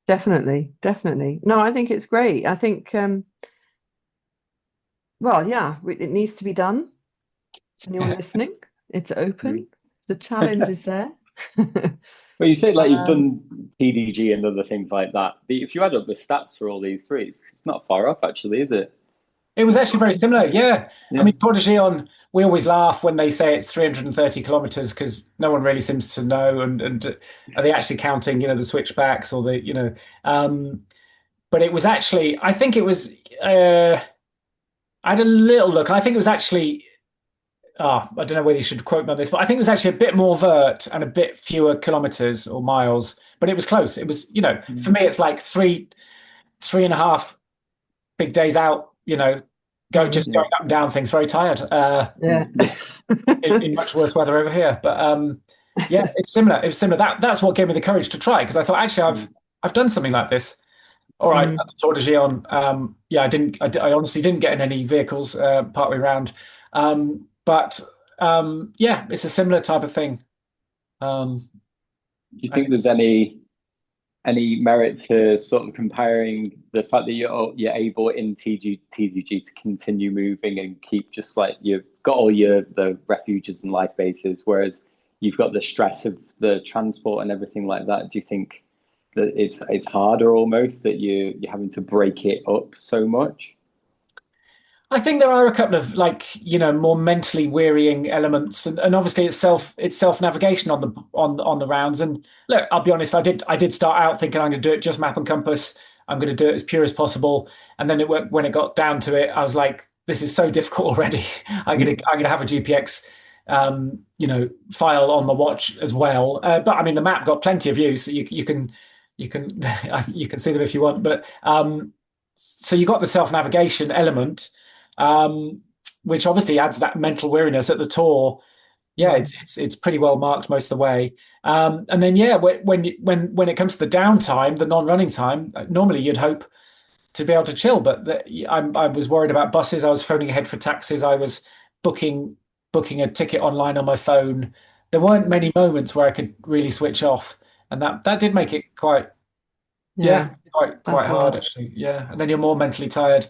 Definitely. No, I think it's great. I think, it needs to be done. Anyone listening? It's open. The challenge is there. Well, you say like you've done TDG and other things like that. But if you add up the stats for all these three, it's not far off, actually, is it? It was actually very similar, yeah. I mean, Tour de Gion, we always laugh when they say it's 330 kilometers because no one really seems to know. And are they actually counting, the switchbacks or the, but it was actually, I think it was, I had a little look, and I think it was actually, I don't know whether you should quote me on this, but I think it was actually a bit more vert and a bit fewer kilometers or miles, but it was close. It was, for me, it's like three and a half big days out, going up and down things, very tired. In much worse weather over here. But it's similar. It was similar. That's what gave me the courage to try, because I thought, actually, I've done something like this. All right, at the Tour de Gion, I honestly didn't get in any vehicles partway around. But it's a similar type of thing. Do you think there's any merit to sort of comparing the fact that you're able in TDG to continue moving and keep just like you've got all the refuges and life bases, whereas you've got the stress of the transport and everything like that? Do you think that it's harder almost that you're having to break it up so much? I think there are a couple of more mentally wearying elements, and obviously it's self navigation on the rounds. And look, I'll be honest, I did start out thinking I'm going to do it just map and compass. I'm going to do it as pure as possible. And then when it got down to it, I was like, this is so difficult already. I'm going to have a GPX file on the watch as well. But I mean, the map got plenty of views, so you can you can see them if you want. But so you got the self navigation element. Which obviously adds that mental weariness at the Tour. It's pretty well marked most of the way. And then when it comes to the downtime, the non-running time, normally you'd hope to be able to chill, but I was worried about buses. I was phoning ahead for taxis. I was booking a ticket online on my phone. There weren't many moments where I could really switch off, and that did make it quite hard actually. Yeah, and then you're more mentally tired.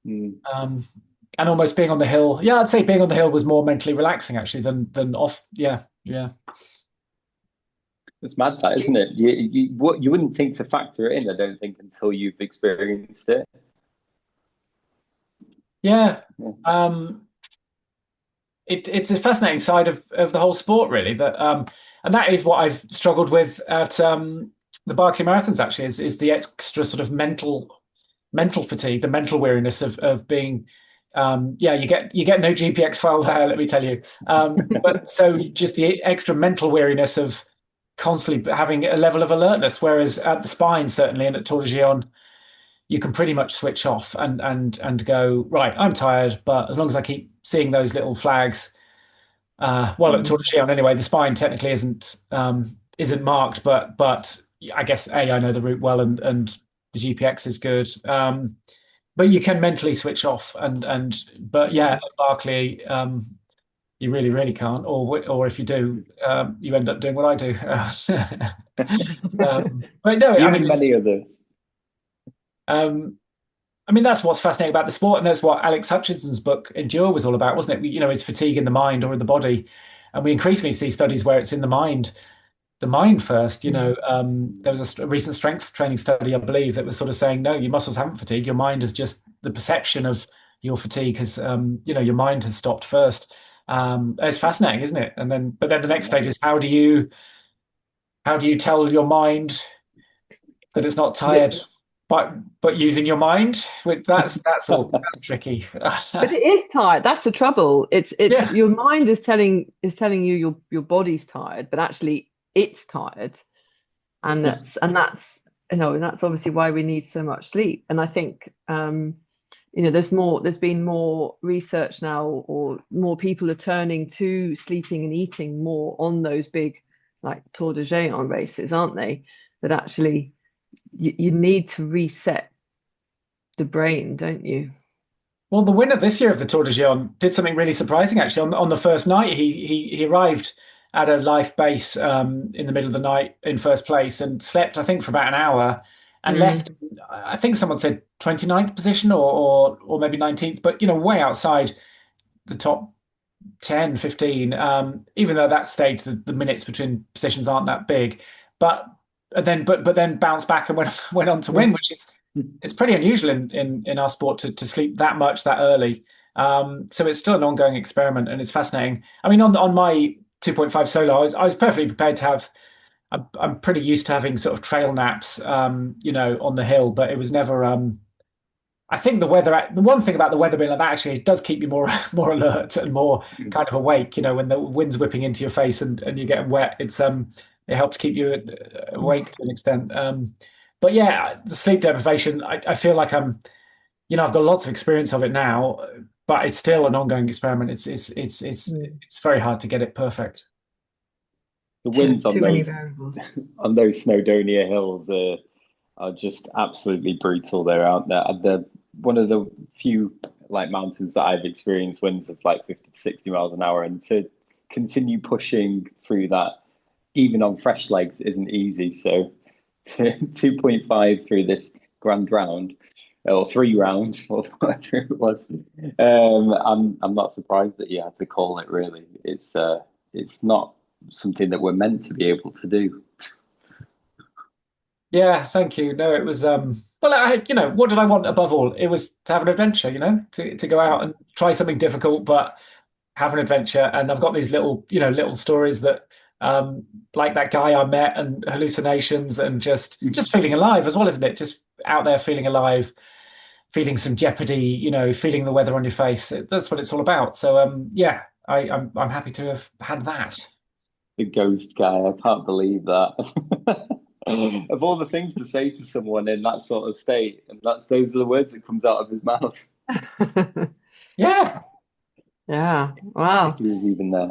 And almost being on the hill. Yeah, I'd say being on the hill was more mentally relaxing actually than off. Yeah. It's mad, that, isn't it? You wouldn't think to factor it in, I don't think, until you've experienced it. Yeah. It's a fascinating side of the whole sport, really. That and that is what I've struggled with at the Barclay Marathons. Actually, is the extra sort of mental fatigue, the mental weariness of being. You get no GPX file there, let me tell you. But so just the extra mental weariness of constantly having a level of alertness, whereas at the Spine certainly and at Tour de Gion, you can pretty much switch off and go, right, I'm tired, but as long as I keep seeing those little flags, at Tour de Gion anyway, the Spine technically isn't marked, but I guess I know the route well and the GPX is good. But you can mentally switch off, but at Barclay, you really, really can't. Or if you do, you end up doing what I do. But no, I mean many others. I mean, that's what's fascinating about the sport, and that's what Alex Hutchinson's book Endure was all about, wasn't it? You know, is fatigue in the mind or in the body, and we increasingly see studies where it's in the mind first. There was a recent strength training study, I believe, that was sort of saying, no, your muscles haven't fatigued. Your mind is just the perception of your fatigue has, your mind has stopped first. It's fascinating, isn't it? But then the next stage is how do you tell your mind that it's not tired, but using your mind? That's tricky. But it is tired. That's the trouble. It's Yeah. your mind is telling you your body's tired, but actually it's tired. And that's that's obviously why we need so much sleep. And I think there's been more research now, or more people are turning to sleeping and eating more on those big, like, Tour de Géant races, aren't they? That actually you need to reset the brain, don't you? Well, the winner this year of the Tour de Géant did something really surprising, actually. On the first night, he arrived at a life base in the middle of the night in first place and slept, I think, for about an hour and left. I think someone said 29th position or maybe 19th, but way outside the top 10, 15. Even though at that stage the minutes between positions aren't that big, but then bounced back and went on to win, which is it's pretty unusual in our sport to sleep that much that early. So it's still an ongoing experiment, and it's fascinating. I mean, on my 2.5 solo, I was perfectly prepared to have. I'm pretty used to having sort of trail naps, on the hill, but it was never. I think the weather. The one thing about the weather being like that, actually, it does keep you more alert and more kind of awake. When the wind's whipping into your face and you're getting wet, it helps keep you awake to an extent. But yeah, the sleep deprivation, I feel like I've got lots of experience of it now, but it's still an ongoing experiment. It's very hard to get it perfect. The winds Too many variables. on those Snowdonia hills are just absolutely brutal. They're out there. They're one of the few mountains that I've experienced winds of 50 to 60 miles an hour, and to continue pushing through that, even on fresh legs, isn't easy. So 2.5 through this grand round, or 3 round, or whatever it was. I'm not surprised that you had to call it. Really, it's not something that we're meant to be able to do. Yeah, thank you. No, it was what did I want above all? It was to have an adventure, to go out and try something difficult, but have an adventure. And I've got these little stories that like that guy I met, and hallucinations, and just feeling alive as well, isn't it? Just out there feeling alive, feeling some jeopardy, feeling the weather on your face. That's what it's all about. So I'm happy to have had that. The ghost guy, I can't believe that. Of all the things to say to someone in that sort of state, and those are the words that comes out of his mouth. Yeah. Yeah. Wow. He was even there.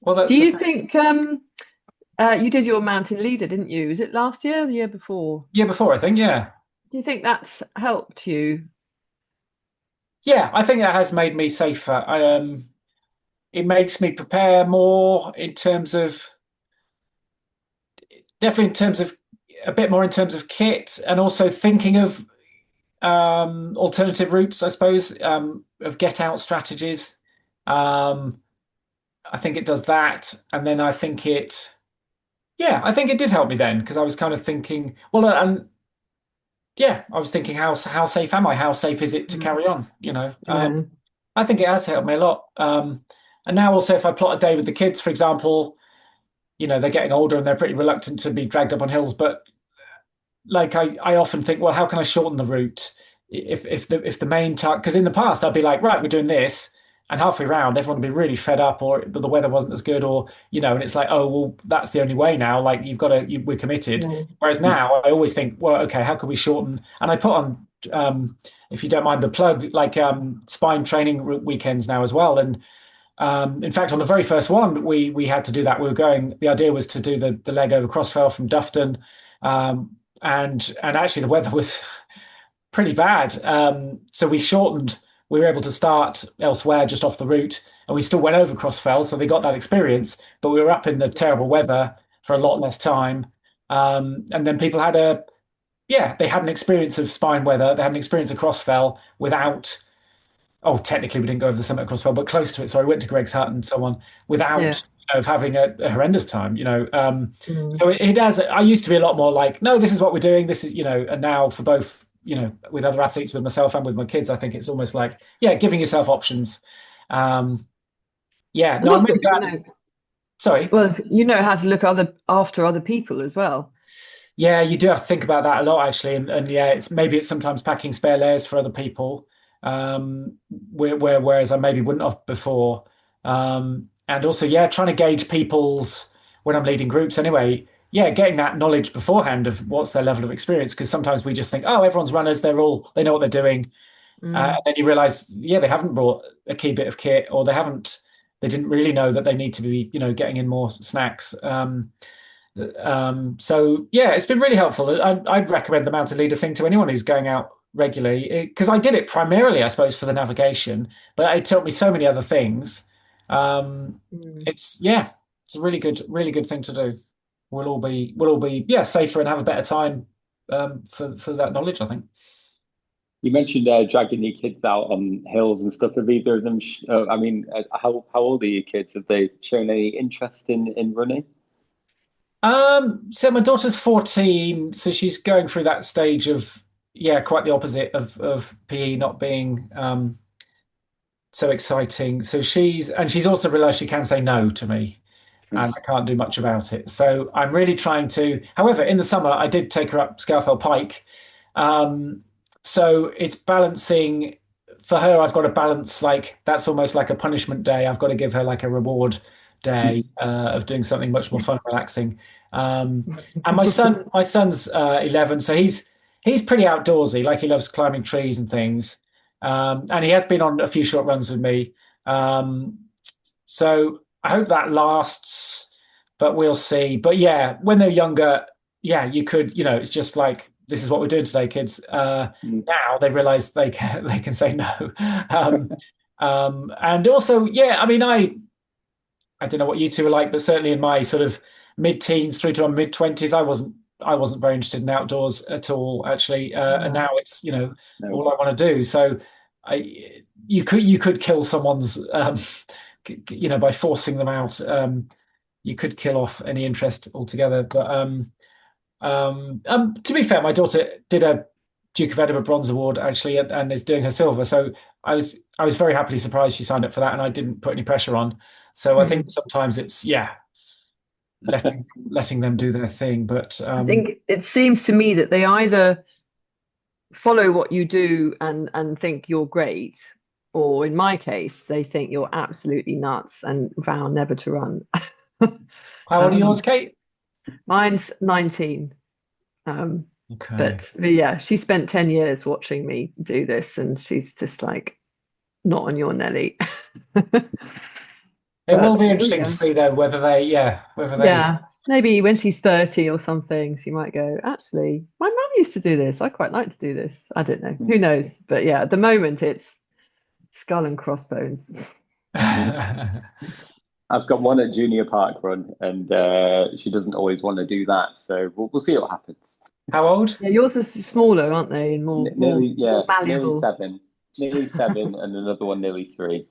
Well, do you think you did your mountain leader, didn't you? Is it last year or the year before? Year before, I think, yeah. Do you think that's helped you? Yeah, I think that has made me safer. It makes me prepare more definitely in terms of a bit more in terms of kit, and also thinking of alternative routes, I suppose, of get out strategies. I think it does that, and then I think it did help me then, because I was kind of thinking, well, and yeah, I was thinking, how safe am I? How safe is it to carry on? I think it has helped me a lot. And now also, if I plot a day with the kids, for example, they're getting older and they're pretty reluctant to be dragged up on hills, but I often think, well, how can I shorten the route if the main target? Because in the past I'd be like, right, we're doing this, and halfway around everyone would be really fed up, or the weather wasn't as good, or and it's like, oh well, that's the only way now. You've got to, we're committed. Whereas now I always think, well, okay, how can we shorten? And I put on, if you don't mind the plug, spine training weekends now as well. And in fact, on the very first one, we had to do that. The idea was to do the leg over Crossfell from Dufton, and actually the weather was pretty bad. So we shortened. We were able to start elsewhere, just off the route, and we still went over Crossfell, so they got that experience. But we were up in the terrible weather for a lot less time, and then people had they had an experience of spine weather. They had an experience of crossfell without. Oh, technically we didn't go over the summit of crossfell, but close to it. So I went to Greg's Hut and so on without of having a horrendous time. So it has. I used to be a lot more like, no, this is what we're doing. This is and now for both with other athletes, with myself and with my kids, I think it's almost like giving yourself options. I'm really glad. Sorry. Well, how to look after other people as well. Yeah, you do have to think about that a lot, actually, and it's sometimes packing spare layers for other people, whereas I maybe wouldn't have before, and also trying to gauge people's when I'm leading groups anyway. Getting that knowledge beforehand of what's their level of experience, because sometimes we just think, oh, everyone's runners, they know what they're doing, and then you realise, they haven't brought a key bit of kit, or they didn't really know that they need to be, getting in more snacks. So it's been really helpful. I'd recommend the mountain leader thing to anyone who's going out regularly, because I did it primarily, I suppose, for the navigation, but it taught me so many other things. It's a really good thing to do. We'll all be safer and have a better time for that knowledge, I think. You mentioned dragging your kids out on hills and stuff. Have either of them? How old are your kids? Have they shown any interest in running? So my daughter's 14, so she's going through that stage of quite the opposite of PE not being so exciting. So she's also realised she can say no to me, and I can't do much about it. So I'm really trying to. However, in the summer I did take her up Scafell Pike. So it's balancing for her. I've got to balance, like, that's almost like a punishment day. I've got to give her like a reward day of doing something much more fun and relaxing. And my son's 11, so he's pretty outdoorsy. Like, he loves climbing trees and things. And he has been on a few short runs with me. So I hope that lasts, but we'll see. But when they're younger, you could, it's just like, this is what we're doing today, kids. Now they realize they can say no. And also, I don't know what you two are like, but certainly in my sort of mid-teens through to my mid-20s, I wasn't very interested in outdoors at all, actually. And now it's all I want to do. So you could kill someone's by forcing them out. You could kill off any interest altogether. But to be fair, my daughter did a Duke of Edinburgh Bronze Award, actually, and is doing her silver. So I was very happily surprised she signed up for that, and I didn't put any pressure on. So I think sometimes it's letting them do their thing. But I think it seems to me that they either follow what you do and think you're great, or in my case, they think you're absolutely nuts and vow never to run. How old are yours, Kate? Mine's 19. Okay. But she spent 10 years watching me do this, and she's just like, not on your Nelly. It will be interesting to see, though, whether they maybe when she's 30 or something, she might go, actually, my mum used to do this. I quite like to do this. I don't know. Who knows? But at the moment, it's skull and crossbones. I've got one at Junior Park Run, and she doesn't always want to do that. So we'll see what happens. How old? Yeah, yours are smaller, aren't they? And more malleable. Nearly seven, and another one nearly 3.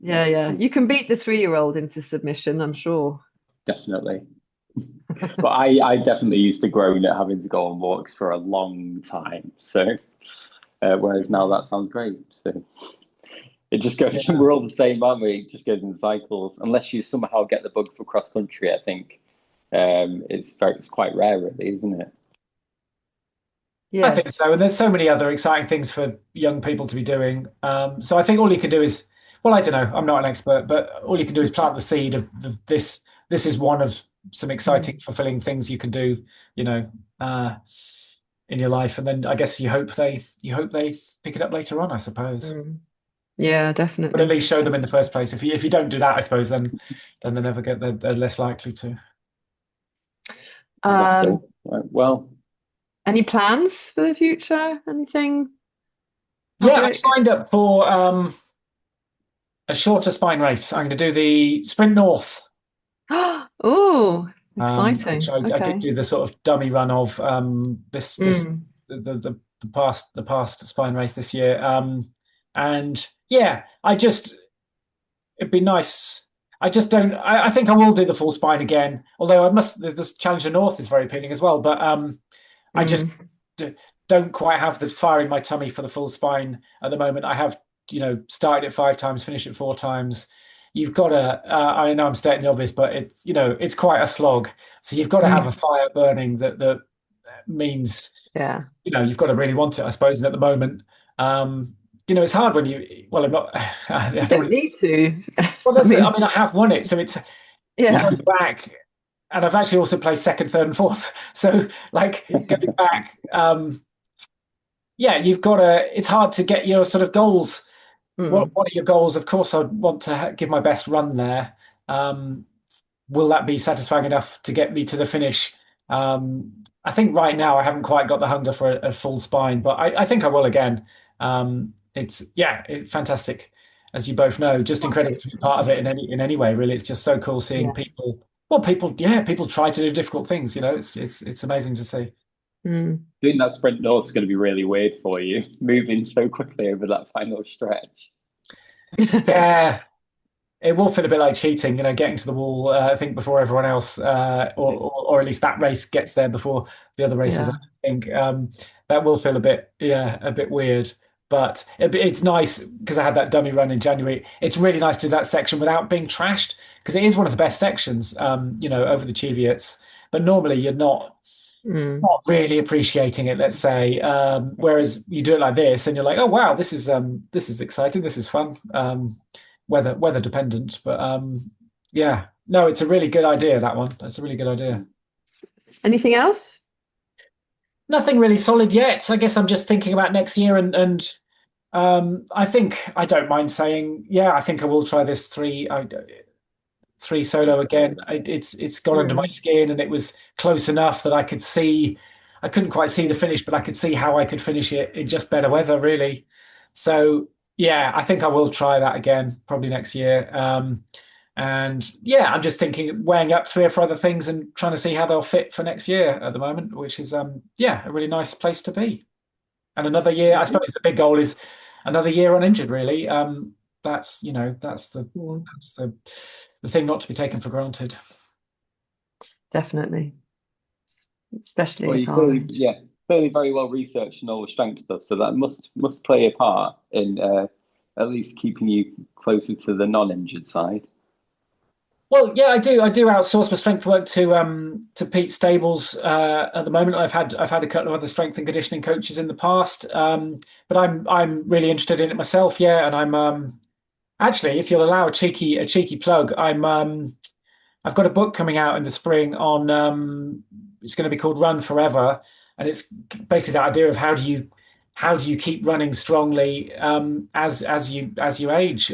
Yeah. You can beat the 3-year-old into submission, I'm sure. Definitely. But I definitely used to groan at having to go on walks for a long time. So whereas now that sounds great. So it just goes. We're all the same, aren't we? It just goes in cycles. Unless you somehow get the bug for cross country, I think it's quite rare, really, isn't it? Yes. I think so. And there's so many other exciting things for young people to be doing. So I think all you can do is, well, I don't know, I'm not an expert, but all you can do is plant the seed of this. This is one of some exciting, fulfilling things you can do, in your life. And then I guess you hope they pick it up later on, I suppose. Yeah, definitely. But at least show them in the first place. If you don't do that, I suppose, then they never they're less likely to. Right, well, any plans for the future? Anything? I've signed up for a shorter spine race. I'm going to do the Sprint North. Oh, Exciting. Which I did Okay. do the sort of dummy run of this Mm. the past spine race this year. And yeah, it'd be nice. I just don't. I think I will do the full spine again. Although I must. This Challenger North is very appealing as well. But I just Mm. don't quite have the fire in my tummy for the full spine at the moment. I have, started it 5 times, finished it 4 times. You've got to. I know I'm stating the obvious, but it's quite a slog. So you've got to have a Mm. fire burning that means Yeah. you've got to really want it, I suppose. And at the moment, it's hard when you. Well, I'm not. I You don't don't want to. need to. Well, I that's it. I mean, mean, I have won it, so it's yeah. going back, and I've actually also placed second, third, and fourth. So, like going back, yeah, you've got to. It's hard to get your sort of goals. What Mm. are your goals? Of course, I want to give my best run there. Um, will that be satisfying enough to get me to the finish? I think right now I haven't quite got the hunger for a full spine, but I think I will again. It's fantastic, as you both know. Just incredible to be part of it in any way. Really, it's just so cool seeing Yeah. people. Well, people try to do difficult things. It's amazing to see. Mm. Doing that sprint north is going to be really weird for you, moving so quickly over that final stretch. Yeah, it will feel a bit like cheating, getting to the wall, I think, before everyone else, or at least that race gets there before the other races. Yeah. I think that will feel a bit weird, but it's nice because I had that dummy run in January. It's really nice to do that section without being trashed because it is one of the best sections, over the Cheviots. But normally you're Mm. not really appreciating it, let's say. Whereas you do it like this, and you're like, oh wow, this is exciting, this is fun. Weather dependent, but yeah, no, it's a really good idea. That one, that's a really good idea. Anything else? Nothing really solid yet. I guess I'm just thinking about next year, and I think I don't mind saying, yeah, I think I will try this three solo again. It's got under my Mm. skin, and it was close enough that I could see. I couldn't quite see the finish, but I could see how I could finish it in just better weather, really. So yeah, I think I will try that again probably next year. And yeah, I'm just thinking, weighing up 3 or 4 other things and trying to see how they'll fit for next year at the moment, which is yeah, a really nice place to be. And another year, I suppose the big goal is another year uninjured, really. That's Yeah, that's the thing not to be taken for granted. definitely. Especially Well, at you our clearly, age. yeah, clearly very well researched and all the strength stuff. So that must play a part in at least keeping you closer to the non-injured side. Well, yeah, I do. I do outsource my strength work to Pete Stables at the moment. I've had a couple of other strength and conditioning coaches in the past, but I'm really interested in it myself. Yeah, and I'm actually, if you'll allow a cheeky plug, I've got a book coming out in the spring on it's going to be called Run Forever, and it's basically that idea of how do you keep running strongly as you age.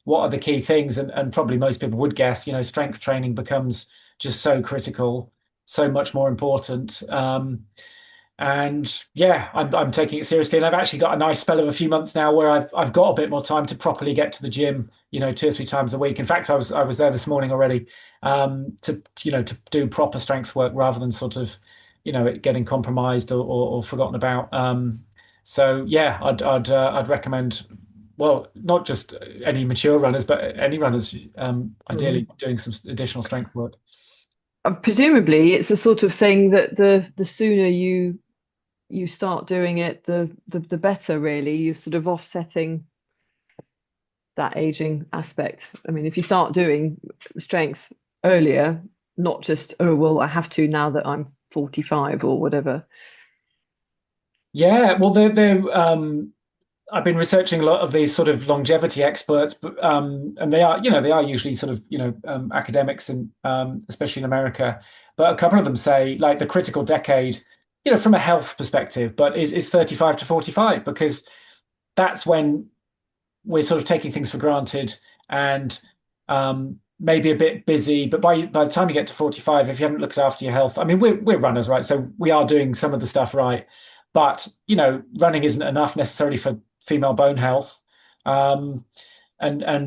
What are the key things? And probably most people would guess, strength training becomes just so critical, so much more important. And yeah, I'm taking it seriously, and I've actually got a nice spell of a few months now where I've got a bit more time to properly get to the gym, 2 or 3 times a week. In fact, I was there this morning already, to do proper strength work rather than sort of, it getting compromised or forgotten about. So yeah, I'd recommend, well, not just any mature runners, but any runners, ideally doing some additional strength work. Presumably, it's the sort of thing that the sooner you start doing it, the better, really. You're sort of offsetting that aging aspect. I mean, if you start doing strength earlier, not just, oh, well, I have to now that I'm 45 or whatever. Yeah, well, I've been researching a lot of these sort of longevity experts, but and they are usually sort of academics, and especially in America. But a couple of them say like the critical decade, from a health perspective, but is 35 to 45, because that's when we're sort of taking things for granted and maybe a bit busy. But by the time you get to 45, if you haven't looked after your health, I mean, we're runners, right? So we are doing some of the stuff right, but running isn't enough necessarily for female bone health. And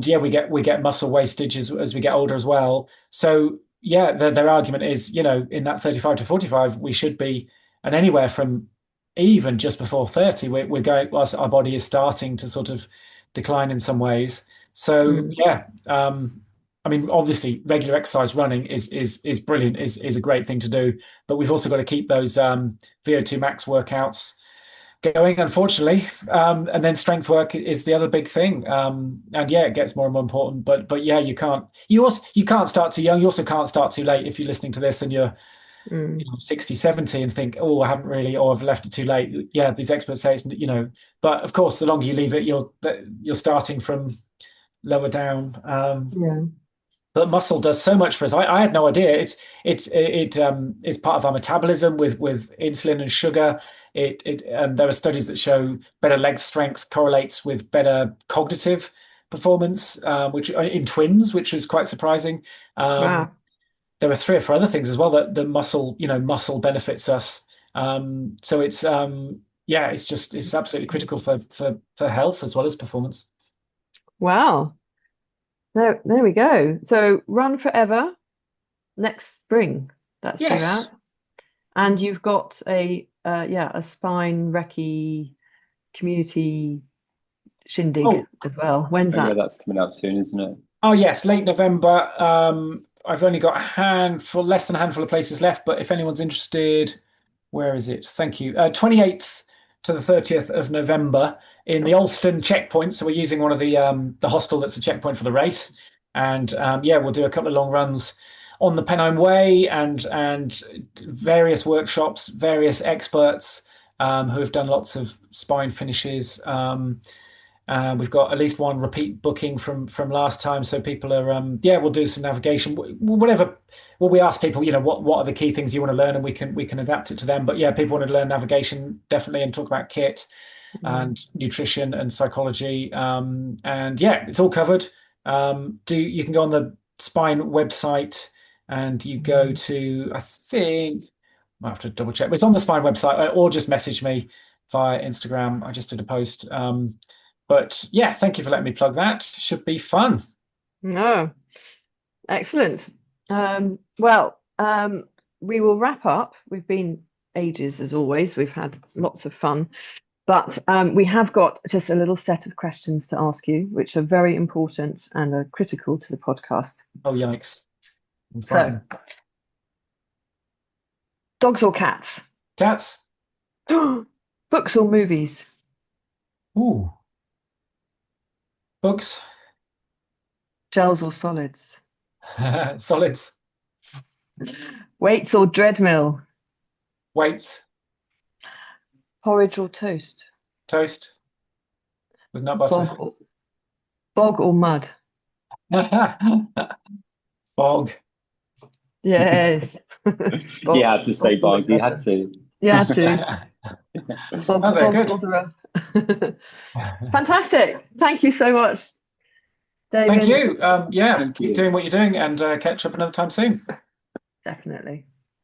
yeah, we get muscle wastage as we get older as well. So yeah, their argument is, in that 35 to 45, we should be, and anywhere from even just before 30, we're going, whilst our body is starting to sort of decline in some ways. So yeah, I mean, obviously, regular exercise, running is brilliant, is a great thing to do, but we've also got to keep those VO2 max workouts going, unfortunately. And then strength work is the other big thing. And yeah, it gets more and more important. But yeah, you can't start too young. You also can't start too late. If you're listening to this and you're 60, 70 and think, oh, I haven't really, or I've left it too late. Yeah, these experts say it's, but of course, the longer you leave it, you're starting from lower down. Yeah. But muscle does so much for us. I had no idea. It's part of our metabolism with insulin and sugar. And there are studies that show better leg strength correlates with better cognitive performance, which in twins, which is quite surprising. Wow. There are 3 or 4 other things as well that the muscle benefits us. So it's it's absolutely critical for health as well as performance. Wow. There we go. So Run Forever next spring. That's due Yes. out. And you've got a spine recce community shindig as well. When's Yeah, that? that's coming out soon, isn't it? Oh yes, late November. I've only got less than a handful of places left, but if anyone's interested, where is it? Thank you. 28th to the 30th of November in the Alston checkpoint. So we're using one of the hostel that's a checkpoint for the race. And we'll do a couple of long runs on the Pennine Way and various workshops, various experts who have done lots of spine finishes. We've got at least one repeat booking from last time, so people are we'll do some navigation, whatever. Well, we ask people, what are the key things you want to learn, and we can adapt it to them. But yeah, people want to learn navigation definitely, and talk about kit and nutrition and psychology. And yeah, it's all covered. You can go on the Spine website and you go to, I think I have to double check, but it's on the Spine website, or just message me via Instagram. I just did a post. But yeah, thank you for letting me plug that. Should be fun. No, excellent. Well, we will wrap up. We've been ages as always. We've had lots of fun, but we have got just a little set of questions to ask you, which are very important and are critical to the podcast. Oh, yikes. So, dogs or cats? Cats. Books or movies? Ooh. Books. Gels or solids? Solids. Weights or treadmill? Weights. Porridge or toast? Toast. With nut butter. Bog or mud? Bog. Yes. You had to say bog. You had to. You had to. Bog botherer. Fantastic. Thank you so much, David. Thank you. Keep doing what you're doing, and catch up another time soon. Definitely.